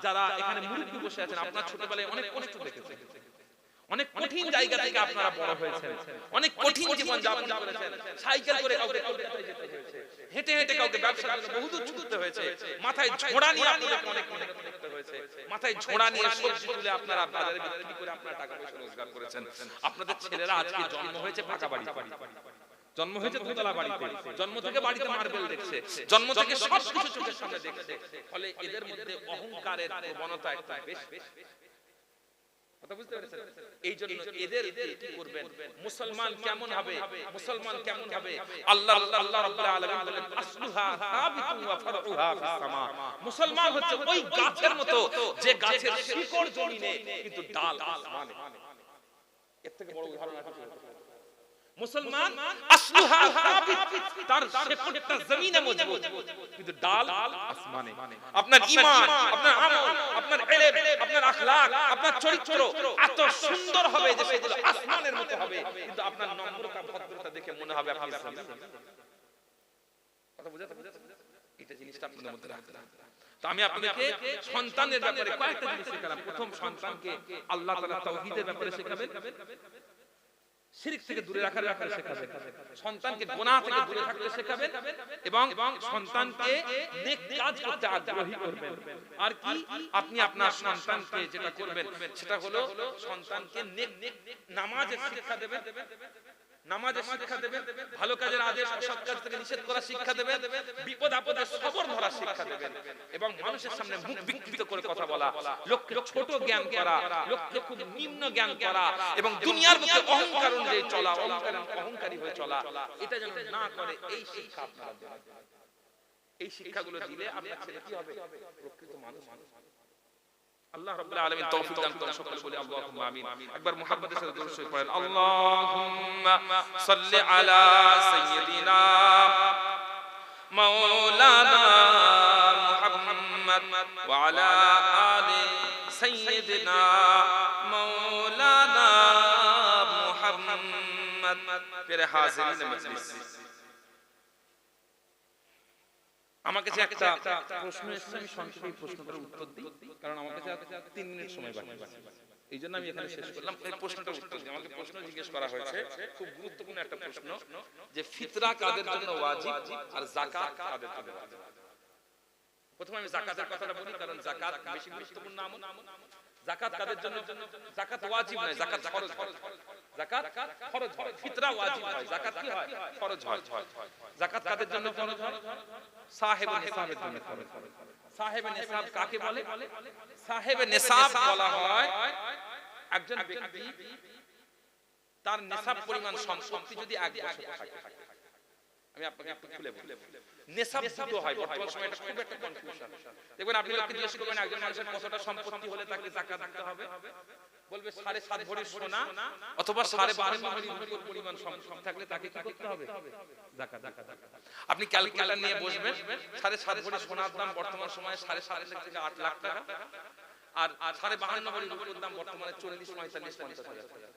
যারা এখানে মুরব্বি বসে আছেন, আপনার ছোটবেলায় অনেক কষ্ট দেখেছেন, অনেক কঠিন জায়গা থেকে আপনারা বড় হয়েছেন, অনেক কঠিন জীবন যাপন করেছেন। সাইকেল করে কাউকে কলকাতায় যেতে হয়েছে, হেঁটে হেঁটে কাউকে ব্যবসার জন্য বহুদূর ছুটতে হয়েছে, মাথায় ঝোড়া নিয়ে আপনাদেরকে অনেক মেহনত করতে হয়েছে, মাথায় ঝোড়া নিয়ে সবজি তুলে আপনারা বাজারে বিক্রি করে আপনারা টাকা পয়সা রোজগার করেছেন। আপনাদের ছেলেরা আজকে জন্ম হয়েছে পাকা বাড়ি, জন্ম হয়েছে দোতলা বাড়িতে, জন্ম থেকে বাড়িতে মার্বেল দেখছে, জন্ম থেকে সবকিছু চোখের সামনে দেখছে, ফলে এদের মধ্যে অহংকারের প্রবণতা একটা বেশ। কথা বুঝতে পেরেছেন? এই জন্য এদের কি করবেন, মুসলমান কেমন হবে, মুসলমান কেমন হবে, আল্লাহ রাব্বুল আলামিন বলেন আসলুহা সাবিতুন ওয়া ফারউহা ফিস সামা। মুসলমান হচ্ছে ওই গাছের মতো যে গাছের শিকড় জমিনে কিন্তু ডাল আসমানে। এর থেকে বড় উদাহরণ আর কিছু হতে পারে? মুসলমান আসলুহা সাবিত, তার শিকড়টা জমিনে মজবুত কিন্তু ডাল আসমানে। আপনার ঈমান, আপনার আমল, আপনার ইলম, আপনার আখলাক, আপনার চরিত্র এত সুন্দর হবে যে সেগুলো আসমানের মতো হবে, কিন্তু আপনার নম্রতা ভদ্রতা দেখে মনে হবে আপনি জমিন। কথা বুঝাতে এটা জিনিসটা আপনাদের মধ্যে রাখতে হবে। তো আমি আপনাদেরকে সন্তানের ব্যাপারে কয়েকটা জিনিস শেখালাম। প্রথম, সন্তানকে আল্লাহ তাআলা তাওহীদের ব্যাপারে শেখাবেন, শিরক থেকে দূরে রাখার ব্যাপারে শেখাবেন, সন্তানকে গুনাহ থেকে দূরে থাকতে শেখাবেন এবং সন্তানকে নেক কাজ করতে আগ্রহী করবেন। আর কি, আপনি আপনার সন্তানকে যেটা করবেন সেটা হলো সন্তানকে নেক নামাজের শিক্ষা দেবেন, নামাজের শিক্ষা দেবেন, ভালো কাজের আদেশ অসৎ কাজ থেকে নিষেধ করার শিক্ষা দেবেন, বিপদ আপদে সবর ধরার শিক্ষা দেবেন এবং মানুষের সামনে মুখ বিকৃত করে কথা বলা, লোককে ছোট জ্ঞান করা, লোককে খুব নিম্ন জ্ঞান করা এবং দুনিয়ার মধ্যে অহংকার অনুযায়ী চলা, অহংকারী হয়ে চলা, এটা যেন না করে, এই শিক্ষা আপনারা দেবেন। এই শিক্ষাগুলো দিলে আপনার ছেলে কি হবে, প্রকৃত মানুষ। আল্লাহ রাব্বুল আলামিন তৌফিক দান করুন। সকলে বলি আল্লাহুম্মা আমিন। একবার মুহাম্মাদের সাথে দরুদ শরীফ পড়েন, আল্লাহুম্মা সাল্লি আলা সাইয়্যিদিনা মাওলানা মুহাম্মদ ওয়া আলা আলি সাইয়্যিদিনা মাওলানা মুহাম্মদ। প্রিয় হাজিরিন মজলিস, আমার কাছে একটা প্রশ্ন এসেছে, আমি সংক্ষেপে এই প্রশ্নটার উত্তর দিই, কারণ আমার কাছে 3 মিনিট সময় বাকি আছে, এই জন্য আমি এখানে শেষ করলাম। এই প্রশ্নটার উত্তর দিই। আমাকে প্রশ্ন জিজ্ঞেস করা হয়েছে, খুব গুরুত্বপূর্ণ একটা প্রশ্ন, যে ফিতরা কাদের জন্য ওয়াজিব আর যাকাত কাদের জন্য ওয়াজিব। প্রথমে আমি যাকাতের কথাটা বলি, কারণ যাকাত বেশি গুরুত্বপূর্ণ আমল। যাকাত কাদের জন্য? যাকাত ওয়াজিব নয়, যাকাত ফরজ হয়। যাকাত ফরজ হয়, ফিতরা ওয়াজিব হয়, যাকাত কি হয়, ফরজ হয়। যাকাত কাদের জন্য ফরজ হয়? সাহেবে নিসাবের জন্য ফরজ হয়। সাহেবে নিসাব কাকে বলে? সাহেবে নিসাব বলা হয় একজন ব্যক্তি তার নিসাব পরিমাণ সম্পত্তি যদি 1 বছর থাকে। আমি আপনাকে একটু খুলে বলি, নিসাব দুটো হয় বর্তমান সময়ে, এটা খুব একটা কনফিউশন। দেখবেন আপনি লোককে জিজ্ঞেস করবেন একজন মানুষের কতটা সম্পত্তি হলে তাকে যাকাত দিতে হবে, বলবে 7.5 ভরি সোনা অথবা 12.5 ভরি রূপোর পরিমাণ সম্পত্তি থাকলে তাকে কি করতে হবে, যাকাত। আপনি ক্যালকুলেটর নিয়ে বসবেন, 7.5 ভরি সোনার দাম বর্তমান সময়ে 7.5 লাখ থেকে 8 লাখ টাকা, আর 52 ভরি রূপোর দাম বর্তমানে 40, 45, 50 হাজার টাকা।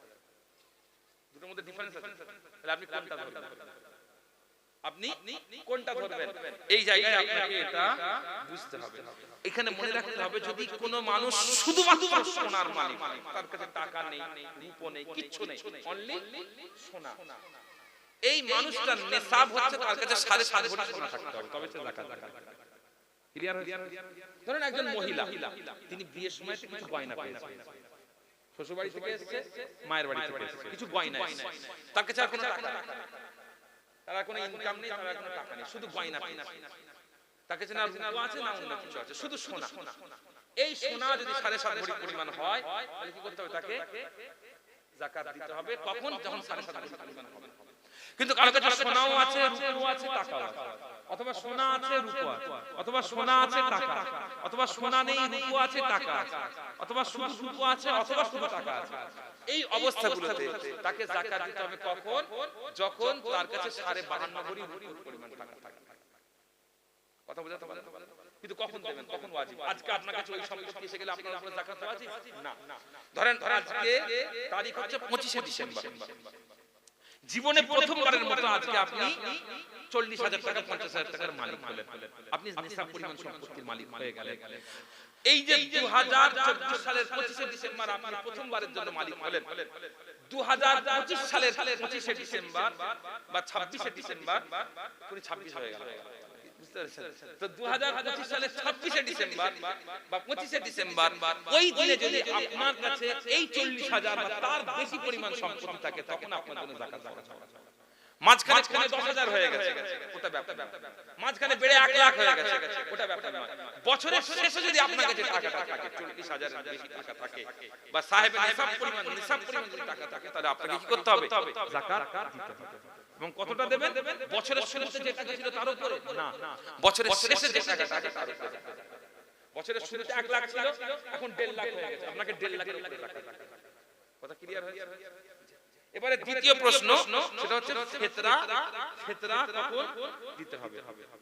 দুটোর মধ্যে ডিফারেন্স আছে, তাহলে আপনি কোনটা ধরবেন? আপনি কোনটা ধরবেন? এই জায়গায় আপনাকে এটা বুঝতে হবে। এখানে মনে রাখতে হবে, যদি কোনো মানুষ শুধুমাত্র সোনার মালিক, তার কাছে টাকা নেই, রূপ নেই, কিচ্ছু নেই, অনলি সোনা, এই মানুষটার নিসাব হচ্ছে তার কাছে 7.5 ভরি সোনা থাকতে হবে, তবে সে যাকাত দেবে। ক্লিয়ার হয়েছে? ধরেন একজন মহিলা, তিনি বিয়ের সময় কিছু গয়না পেয়েছেন, শ্বশুর বাড়ি থেকে এসেছে, মায়ের বাড়ি থেকে এসেছে, কিছু গয়না এসেছে, তার কাছে আর কোনো টাকা নেই, তার কোনো ইনকাম নেই, তার কোনো টাকা নেই, শুধু গয়না পেয়েছে, তার কাছে না রূপ আছে না অন্য কিছু আছে, শুধু সোনা। এই সোনা যদি 7.5 ভরি পরিমাণ হয়, তাহলে কি করতে হবে? তাকে যাকাত দিতে হবে। কখন? যখন 7.5 ভরি পরিমাণ হবে। কিন্তু কারো কাছে সোনাও আছে, রূপও আছে, টাকাও আছে, অথবা সোনা আছে, রূপ আছে, অথবা সোনা আছে, টাকা, অথবা সোনা নেই, রূপ আছে, টাকা আছে, অথবা শুধু রূপ আছে, অথবা শুধু টাকা আছে। এই অবস্থাগুলোতে তাকে যাকাত দিতে হবে কখন? যখন তার কাছে 52.5 ভরি রূপোর পরিমাণ টাকা থাকে। কথা বুঝাতে পারলেন? কিন্তু কখন দেবেন, কখন ওয়াজিব? আজকে আপনার কাছে ওই সম্পত্তি এসে গেলে আপনার উপরে যাকাত ওয়াজিব না। ধরেন আজকে তারিখ হচ্ছে 25শে ডিসেম্বর, জীবনে প্রথমবারের মতো আজকে আপনি 40,000 টাকা 50,000 টাকার মালিক হলেন, আপনি নিসাব পরিমাণ সম্পত্তির মালিক হয়ে গেলেন। এই যে 2024 সালের 25শে ডিসেম্বর আপনি প্রথমবারের জন্য মালিক হলেন, 2025 সালের 25শে ডিসেম্বর বা 26শে ডিসেম্বর, পুরো 26 হয়ে গেল, বুঝতে পারছেন? তো 2025 সালের 26শে ডিসেম্বর বা 25শে ডিসেম্বর, ওই দিনে যদি আপনার কাছে এই 40,000 বা তার বেশি পরিমাণ সম্পত্তি থাকে, তখন আপনার জন্য যাকাত দেওয়া যাবে। মাঝখানে 10,000 হয়ে গেছে, ওটা ব্যাপার না। মাঝখানে বেড়ে 1 লাখ হয়ে গেছে, ওটা ব্যাপার নয়। বছরের শেষে যদি আপনার কাছে টাকাটা থাকে 40,000 এর বেশি টাকা থাকে বা সাহেবের নিসাব পরিমাণ যদি টাকা থাকে, তাহলে আপনাকে কি করতে হবে? যাকাত দিতে হবে। এবং কতটা দেবেন? বছরের শুরুতে যে টাকা ছিল তার উপরে না, বছরের শেষে যে টাকাটা আছে তার উপরে। বছরের শুরুতে 1 লাখ ছিল, এখন 1.5 লাখ হয়ে গেছে, আপনাকে 1.5 লাখের উপরে টাকা দিতে হবে। কথা ক্লিয়ার হয়েছে? এবারে দ্বিতীয় প্রশ্ন, সেটা হচ্ছে ফিতরা কখন দিতে হবে।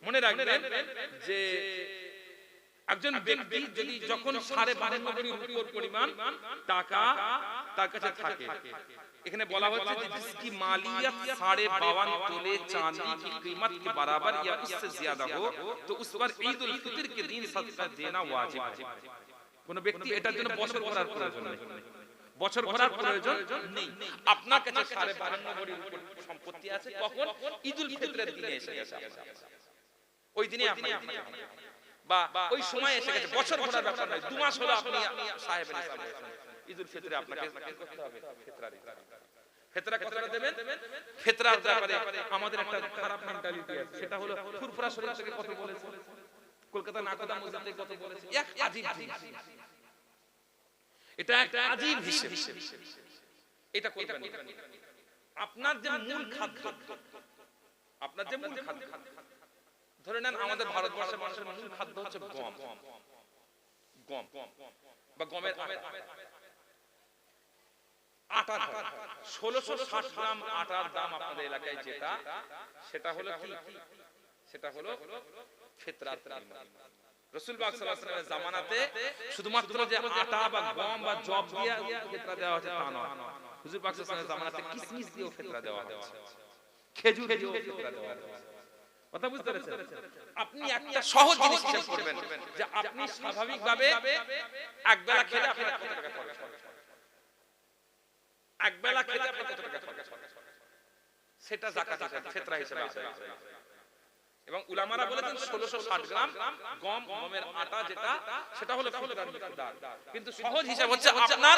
মনে রাখবেন যে একজন ব্যক্তি যদি যখন 52.5 ভরির উপর পরিমাণ টাকা তার কাছে থাকে, এখানে বলা হচ্ছে যে जिसकी मालियत 52.5 तोले चांदी की कीमत के बराबर या उससे ज्यादा हो तो उस पर ईद उल फितर के दिन सदका देना वाजिब है। কোন ব্যক্তি এটার জন্য বছর ভরার প্রয়োজন নেই, বছর ভরার প্রয়োজন নেই। আপনার কাছে 52.5 ভরির উপর সম্পত্তি আছে, কখন? ঈদুল ফিতরের দিনে এসে গেছে, ওই দিনে আপনি বা ওই সময় এসে গেছে, বছর ভরার ব্যাপার নয়। 2 মাস হলো আপনি সাহেবের নিসাব হয়েছেন, ঈদুল ফিতরে আপনাকে কি করতে হবে? ফিতরা দিতে হবে। ফিতরা কতটা দেবেন? ফিতরার ব্যাপারে আমাদের একটা খারাপ মেন্টালিটি আছে, সেটা হলো ফুরফুরা শরীফ থেকে কত বলেছে, কলকাতা নাকোদা মসজিদ থেকে কত বলেছে। এক আজীব জিনিস, এটা একটা আজীব হিসেব। এটা করবেন না। আপনার যে মূল খাদ্য, আপনার যে মূল খাদ্য, ধরে নেন আমাদের ভারতবর্ষের মানুষের মূল খাদ্য হচ্ছে গম বা গমের আটা। 1660 গ্রাম আটার দাম আপনাদের এলাকায় যেটা, সেটা হলো কি? সেটা হলো ফিতরাত। রাসূল পাক সাল্লাল্লাহু আলাইহি ওয়াসাল্লামের জামানাতে শুধুমাত্র যে আটা বা গম বা জব দিয়ে ফিতরা দেওয়া হচ্ছে তা নয়। হুজুর পাক সাল্লাল্লাহু আলাইহি ওয়াসাল্লামের জামানাতে কিশমিশ দিয়েও ফিতরা দেওয়া হচ্ছে, খেজুর দিয়েও ফিতরা দেওয়া হচ্ছে। কথা বুঝতে পেরেছেন? আপনি একটা সহজ জিনিস হিসাব করবেন যে আপনি স্বাভাবিকভাবে একবেলা খেলে আপনার কত টাকা খরচ হবে, একবেলা খেলে আপনার কত টাকা খরচ হবে, সেটা যাকাত হিসাবে ফিতরা হিসাবে আসে। এবং উলামারা বলেছেন 1660 গ্রাম গমের আটা যেটা, সেটা হলো ফিতরার মিকদার। কিন্তু সহজ হিসাব হচ্ছে আপনার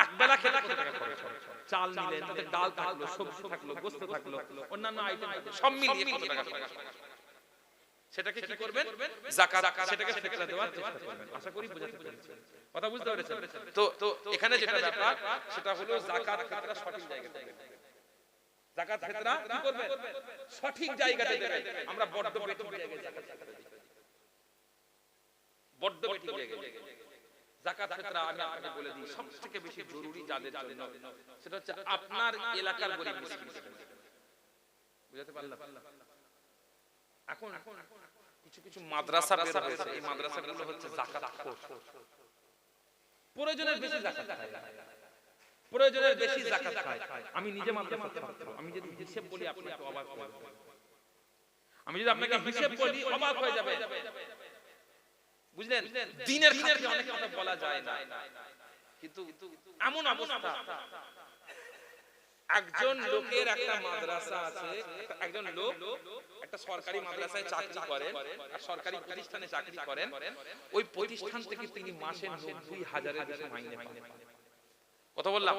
একবেলা খেলে কত টাকা খরচ হবে। চাল নিলেন, তাতে ডাল থাকলো, সবজি থাকলো, গোশত থাকলো, অন্যান্য আইটেম সব মিলিয়ে কত টাকা খরচ হবে, সেটাকে কি করবেন? যাকাত, সেটাকে ফিতরা দেওয়ার চেষ্টা করবেন। আশা করি বুঝাতে পেরেছি। কথা বুঝতে পেরেছেন? তো এখানে যেটা ব্যাপার, সেটা হলো যাকাত ফিতরা সঠিক জায়গাতে দেবেন। যাকাত ফিতরা কি করবেন? সঠিক জায়গাতে দেবেন। আমরা বড্ড বেঠিক জায়গায় যাকাত ফিতরা দিই, বড্ড বেঠিক জায়গায়। যাকাত ফিতরা আমি আপনাকে বলে দিই সবথেকে বেশি জরুরি যাদের জন্য, সেটা হচ্ছে আপনার এলাকার গরীব মিসকিন। বুঝাতে পারলাম? এখন কিছু মাদ্রাসা বের হয়েছে, এই মাদ্রাসাগুলো হচ্ছে যাকাত খোর। প্রয়োজনের বেশি যাকাত খায়, প্রয়োজনের বেশি যাকাত খায়। আমি নিজে মাদ্রাসার ছাত্র, আমি যদি হিসাব বলি আপনাকে অবাক হয়ে যাবেন। আমি যদি আপনাকে হিসাব বলি অবাক হয়ে যাবে। বুঝলেন? দিনের খাতিরে অনেক কথা বলা যায় না, কিন্তু এমন অবস্থা, একজন লোকের একটা মাদ্রাসা আছে, একজন লোক একটা সরকারি মাদ্রাসায় চাকরি করেন আর সরকারি প্রতিষ্ঠানে চাকরি করেন, ওই প্রতিষ্ঠান থেকে তিনি মাসে 90,000 এর বেশি মাইনে পান। কত বললাম?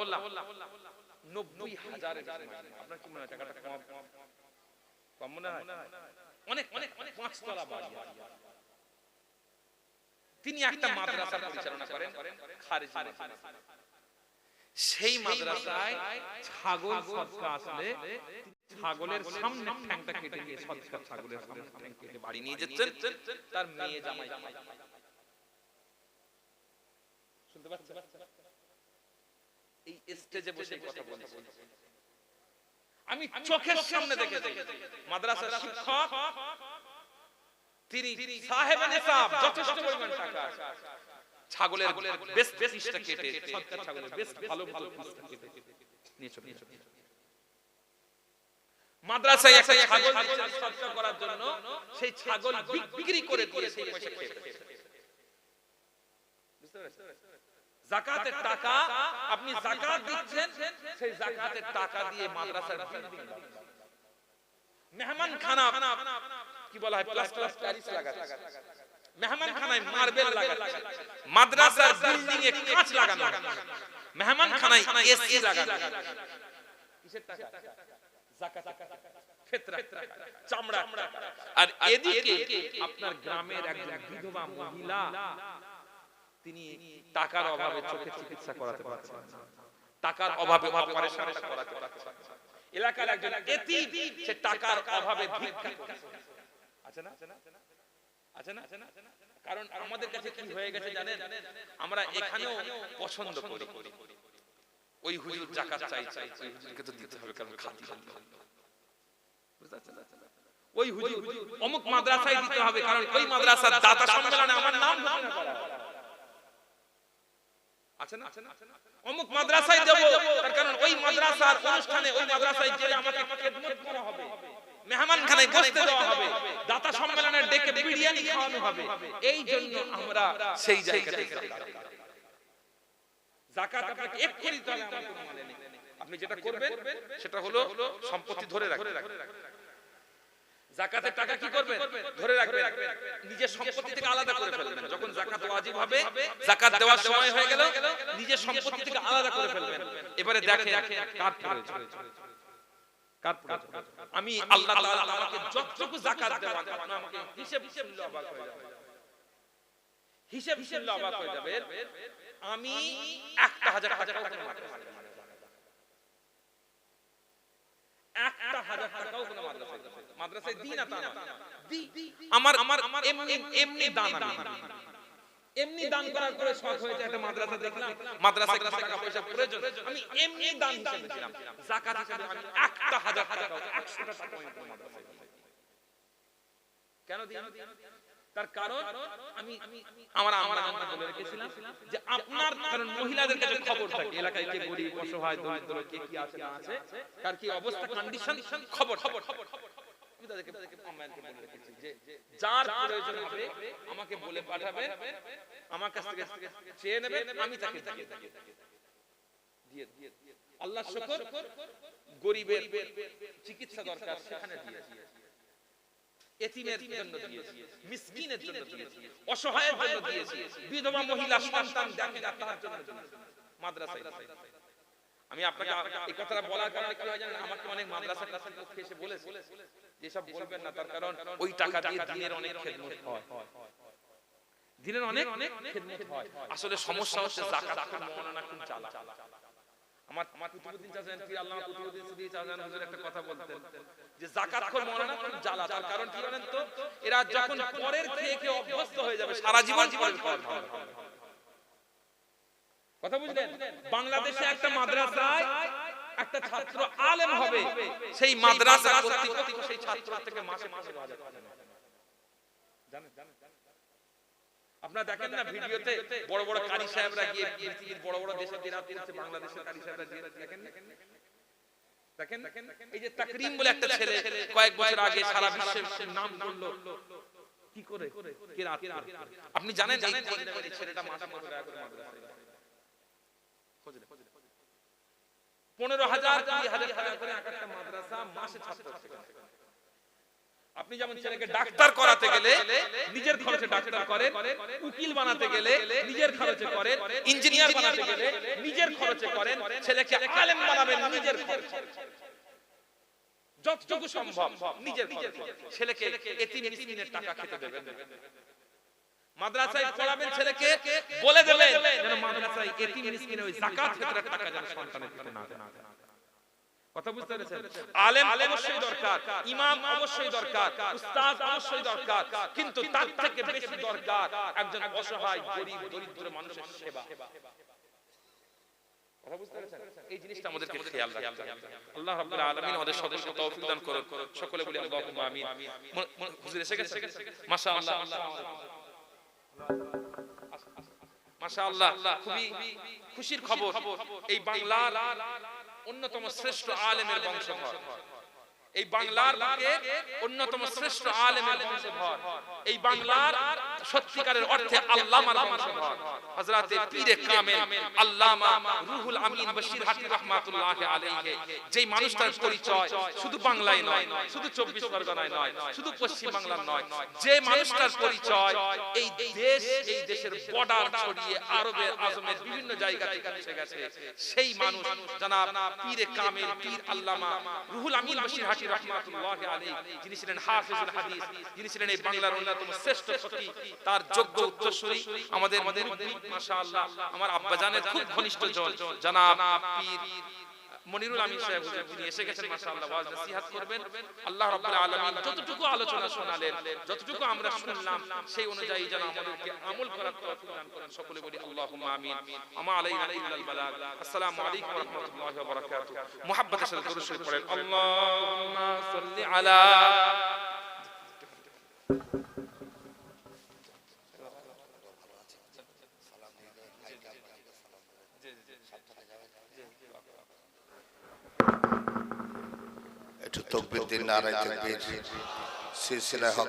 90,000 এর বেশি মাইনে। আপনার কি মনে হয় টাকাটা কম মনে হয়? অনেক 5 তলা বাড়ি। তিনি একটা মাদ্রাসা পরিচালনা করেন খারিজি মাদ্রাসা। সেই মাদ্রাসায় ছাগল সদকা আসলে ছাগলের সামনে ঠ্যাংটা কেটে দিয়ে সদকা ছাগলের সামনে ঠ্যাং কেটে বাড়ি নিয়ে যেতেন, তার মেয়ে জামাই খায়। শুনতে পাচ্ছেন? এই স্টেজে বসে কথা বলছি, আমি চোখের সামনে দেখেছি মাদ্রাসার শিক্ষক, তিনি সাহেবে নিসাব, যথেষ্ট পরিমাণ টাকা ছাগলের বেস্ট পিসটা কেটে, সদকা ছাগলের বেস্ট ভালো পিসটা কেটে নিয়ে চলে গেছে। মাদ্রাসায় একটা ছাগল সদকা করার জন্য সেই ছাগল বিক্রি করে দিয়ে সেই পয়সা খেয়ে ফেলেছে। বুঝতে পেরেছেন? যাকাতের টাকা আপনি যাকাত দিচ্ছেন, সেই যাকাতের টাকা দিয়ে মাদ্রাসার বিল্ডিং, মেহমানখানা কি বলা হয়, প্লাস্টার প্যারিস লাগাচ্ছে, মেহমানখানায় মার্বেল লাগাচ্ছে, মাদ্রাসার বিল্ডিং এ কাঁচ লাগানো, মেহমানখানায় এসি লাগানো। কিসের টাকা? যাকাত ফিতরা চামড়া। আর এদিকে আপনার গ্রামের একজন বিধবা মহিলা, তিনি টাকার অভাবে চোখে চিকিৎসা করাতে পারছেন না, টাকার অভাবে অপারেশনটা করাতে পারছেন না। এলাকার একজন এতিম, সে টাকার অভাবে ভিক্ষা করছে। আছে না? আছে না? কারণ আমাদের কাছে কি হয়ে গেছে জানেন, আমরা এখানেও পছন্দ করি ওই হুজুর যাকাত চাইছে, ওই হুজুরকে তো দিতে হবে, কারণ খাতি বন্ধ। বুঝতে পারছেন? ওই হুজুর অমুক মাদ্রাসায় দিতে হবে, কারণ ওই মাদ্রাসার দাতা সম্মেলনে আমার নাম ঘোষণা করা হবে। আছে না? অমুক মাদ্রাসায় দেব, তার কারণ ওই মাদ্রাসার অনুষ্ঠানে ওই মাদ্রাসায় গেলে আমাকে খেদমত করা হবে, মেহমানখানায় বসতে দেওয়া হবে, দাতা সম্মেলনে ডেকে বিরিয়ানি খাওয়ানো হবে। এই জন্য আমরা সেই জায়গাটায় যাকাত আপনাকে এক্ষুনি দিতে হবে, আমার কোনো মানে নেই। আপনি যেটা করবেন সেটা হলো সম্পত্তি ধরে রাখবেন। যাকাতের টাকা কি করবেন? ধরে রাখবেন, নিজের সম্পত্তি থেকে আলাদা করে ফেলবেন। যখন যাকাত ওয়াজিব হবে, যাকাত দেওয়ার সময় হয়ে গেল, নিজের সম্পত্তি থেকে আলাদা করে ফেলবেন। এবারে দেখেন কার প্রয়োজন, কার প্রয়োজন। আমি আল্লাহ তাআলা আমাকে যতটুকু যাকাত দেওয়া, আপনি আমাকে হিসাব শুনলে অবাক হয়ে যাবেন। হিসাব শুনলে অবাক হয়ে যাবেন। আমি 1000 টাকা কোনো মাদ্রাসায় দিই না, তা না, আমার এমনি দান, এমনি দান করার পরে শখ হয়েছে, একটা মাদ্রাসা দেখলাম, মাদ্রাসায় কিছু টাকা পয়সা প্রয়োজন, আমি এমনি দান হিসেবে দিলাম। যাকাত হিসেবে আমি 1000 টাকা 100 টাকা মাদ্রাসায় দিই। কেন দিই? তার কারণ আমি আমার আম্মাকে বলে রেখেছিলাম যে আপনার, কারণ মহিলাদের কাছে খবর থাকে এলাকায় কে গরিব, অসহায়, দরিদ্র, কে কি আছে না আছে, কার কি অবস্থা, কন্ডিশন খবর। আমি তাদেরকে আম্মাকে বলে রেখেছি যে যার প্রয়োজন হবে আমাকে বলে পাঠাবেন, আমার কাছ থেকে চেয়ে নেবেন, আমি তাকে দিয়ে আল্লাহর শুকর, গরিবের চিকিৎসা দরকার সেখানে দিয়েছি, এতিমের জন্য দিয়েছি, মিসকিনের জন্য দিয়েছি, অসহায়ের জন্য দিয়েছি, বিধবা মহিলা সন্তান দেখে না তার জন্য দিয়েছি মাদ্রাসায়। আমি আপনাকে এই কথাটা বলার কারণে কি হয় জানেন, আমাকে অনেক মাদ্রাসার কাছে এসে বলেছে যে সব বলবেন না, তার কারণ ওই টাকা দিয়ে দিনের অনেক খেদমত হয়, দিনের অনেক খেদমত হয়। আসলে সমস্যা হচ্ছে যাকাত মওলানা খুব জ্বালা। আমার কুতুবউদ্দিন চাচা, কি আল্লাহ কুতুবউদ্দিন সিদ্দিকী চাচা হুজুর একটা কথা বলতেন যে যাকাতখোর মওলানা খুব জ্বালা। তার কারণ কি জানেন তো, এরা যখন পরের খেয়ে অভ্যস্ত হয়ে যাবে সারা জীবন কথা বুঝলেন। বাংলাদেশে একটা মাদ্রাসায় একটা ছাত্র আলেম হবে, সেই মাদ্রাসা কর্তৃপক্ষ সেই ছাত্র থেকে মাসে 5000 টাকা জানেন। আপনারা দেখেন না ভিডিওতে বড় বড় কারি সাহেবরা গিয়ে পৃথিবীর বড় বড় দেশে দিনাত করছে, বাংলাদেশের কারি সাহেবরা দেখেন এই যে তাকরিম বলে একটা ছেলে কয়েক বছর আগে সারা বিশ্বের নাম করলো, কি করে কিরাত। আপনি জানেন এই ছেলেটা মাসে 15 টাকা করে মাদ্রাসায় 15,000 20,000 টাকা করে একটা মাদ্রাসা মাসে ছাত্র। আপনি যেমন ছেলেকে ডাক্তার করাতে গেলে নিজের খরচে ডাক্তার করেন, উকিল বানাতে গেলে নিজের খরচে করেন, ইঞ্জিনিয়ার বানাতে গেলে নিজের খরচে করেন, ছেলেকে আলেম বানাবেন নিজের খরচে, যতটুকু সম্ভব নিজের খরচে। ছেলেকে এতিম মিসকিনের টাকা খেতে দেবেন। মাদ্রাসায় পড়াবেন ছেলেকে, বলে দেবেন যেন মাদ্রাসায় এতিম মিসকিনের ওই যাকাত ফিতরার টাকা যেন সন্তানের দিতে না দেয়। কথা বুঝতে পেরেছেন? আলেম অবশ্যই দরকার, ইমাম অবশ্যই দরকার, উস্তাদ অবশ্যই দরকার, কিন্তু তার থেকে বেশি দরকার একজন অসহায় গরিব দরিদ্র মানুষের সেবা। কথা বুঝতে পেরেছেন? এই জিনিসটা আমাদেরকে খেয়াল রাখতে হবে। আল্লাহ রাব্বুল আলামিন আমাদের সকলকে তৌফিক দান করুন। সকলে বলি আল্লাহুম্মা আমিন। হুজুর এসে গেছে? মাশাআল্লাহ মাশাআল্লাহ, খুবই খুশির খবর। এই বাংলার অন্যতম শ্রেষ্ঠ আলেমের বংশধর, এই বাংলার বুকে অন্যতম শ্রেষ্ঠ আলেমের বংশধর, এই বাংলার সত্যিকারের অর্থে আল্লামার বংশধর হযরতে পীরে কামেল আল্লামা রুহুল আমিন বশির হাটি রাহমাতুল্লাহ আলাইহি, যেই মানুষটার পরিচয় শুধু বাংলায় নয়, শুধু 24 পরগনায় নয়, শুধু পশ্চিম বাংলার নয়, যে মানুষটার পরিচয় এই দেশ, এই দেশের বর্ডার ছড়িয়ে আরবের আজমের বিভিন্ন জায়গা থেকে এসে গেছে, সেই মানুষ জনাব পীরে কামেল পীর আল্লামা রুহুল আমিন বশির হাটি রাহমাতুল্লাহ আলাইহি, যিনি ছিলেন হাফিজুল হাদিস, যিনি ছিলেন এই বাংলার অন্যতম শ্রেষ্ঠ ফকিহ, তার যোগ্য উত্তরসূরি আমাদের মুরব্বি মাশাআল্লাহ আমার আব্বাজানের খুব ঘনিষ্ঠ জন জনাব পীর মনিরুল আমিন সাহেব হুজুর, তিনি এসে গেছেন মাশাআল্লাহ ওয়াজ নসিহত করবেন। আল্লাহ রাব্বুল আলামিন যতটুকু আলোচনা শোনালেন, যতটুকু আমরা শুনলাম, সেই অনুযায়ী যেন আমাদেরকে আমল করার তৌফিক দান করেন। সকলে বলি আল্লাহুম্মা আমিন। আমা আলাইনা ইল্লাল বালাগ। আসসালামু আলাইকুম ওয়া রাহমাতুল্লাহি ওয়া বারাকাতুহু। মুহাব্বতের সাথে দরুদ শরীফ পড়েন। আল্লাহুম্মা সাল্লি আলা একটু তাকবীর দিন, নারায়ে তাকবীর। সিলসিলা হক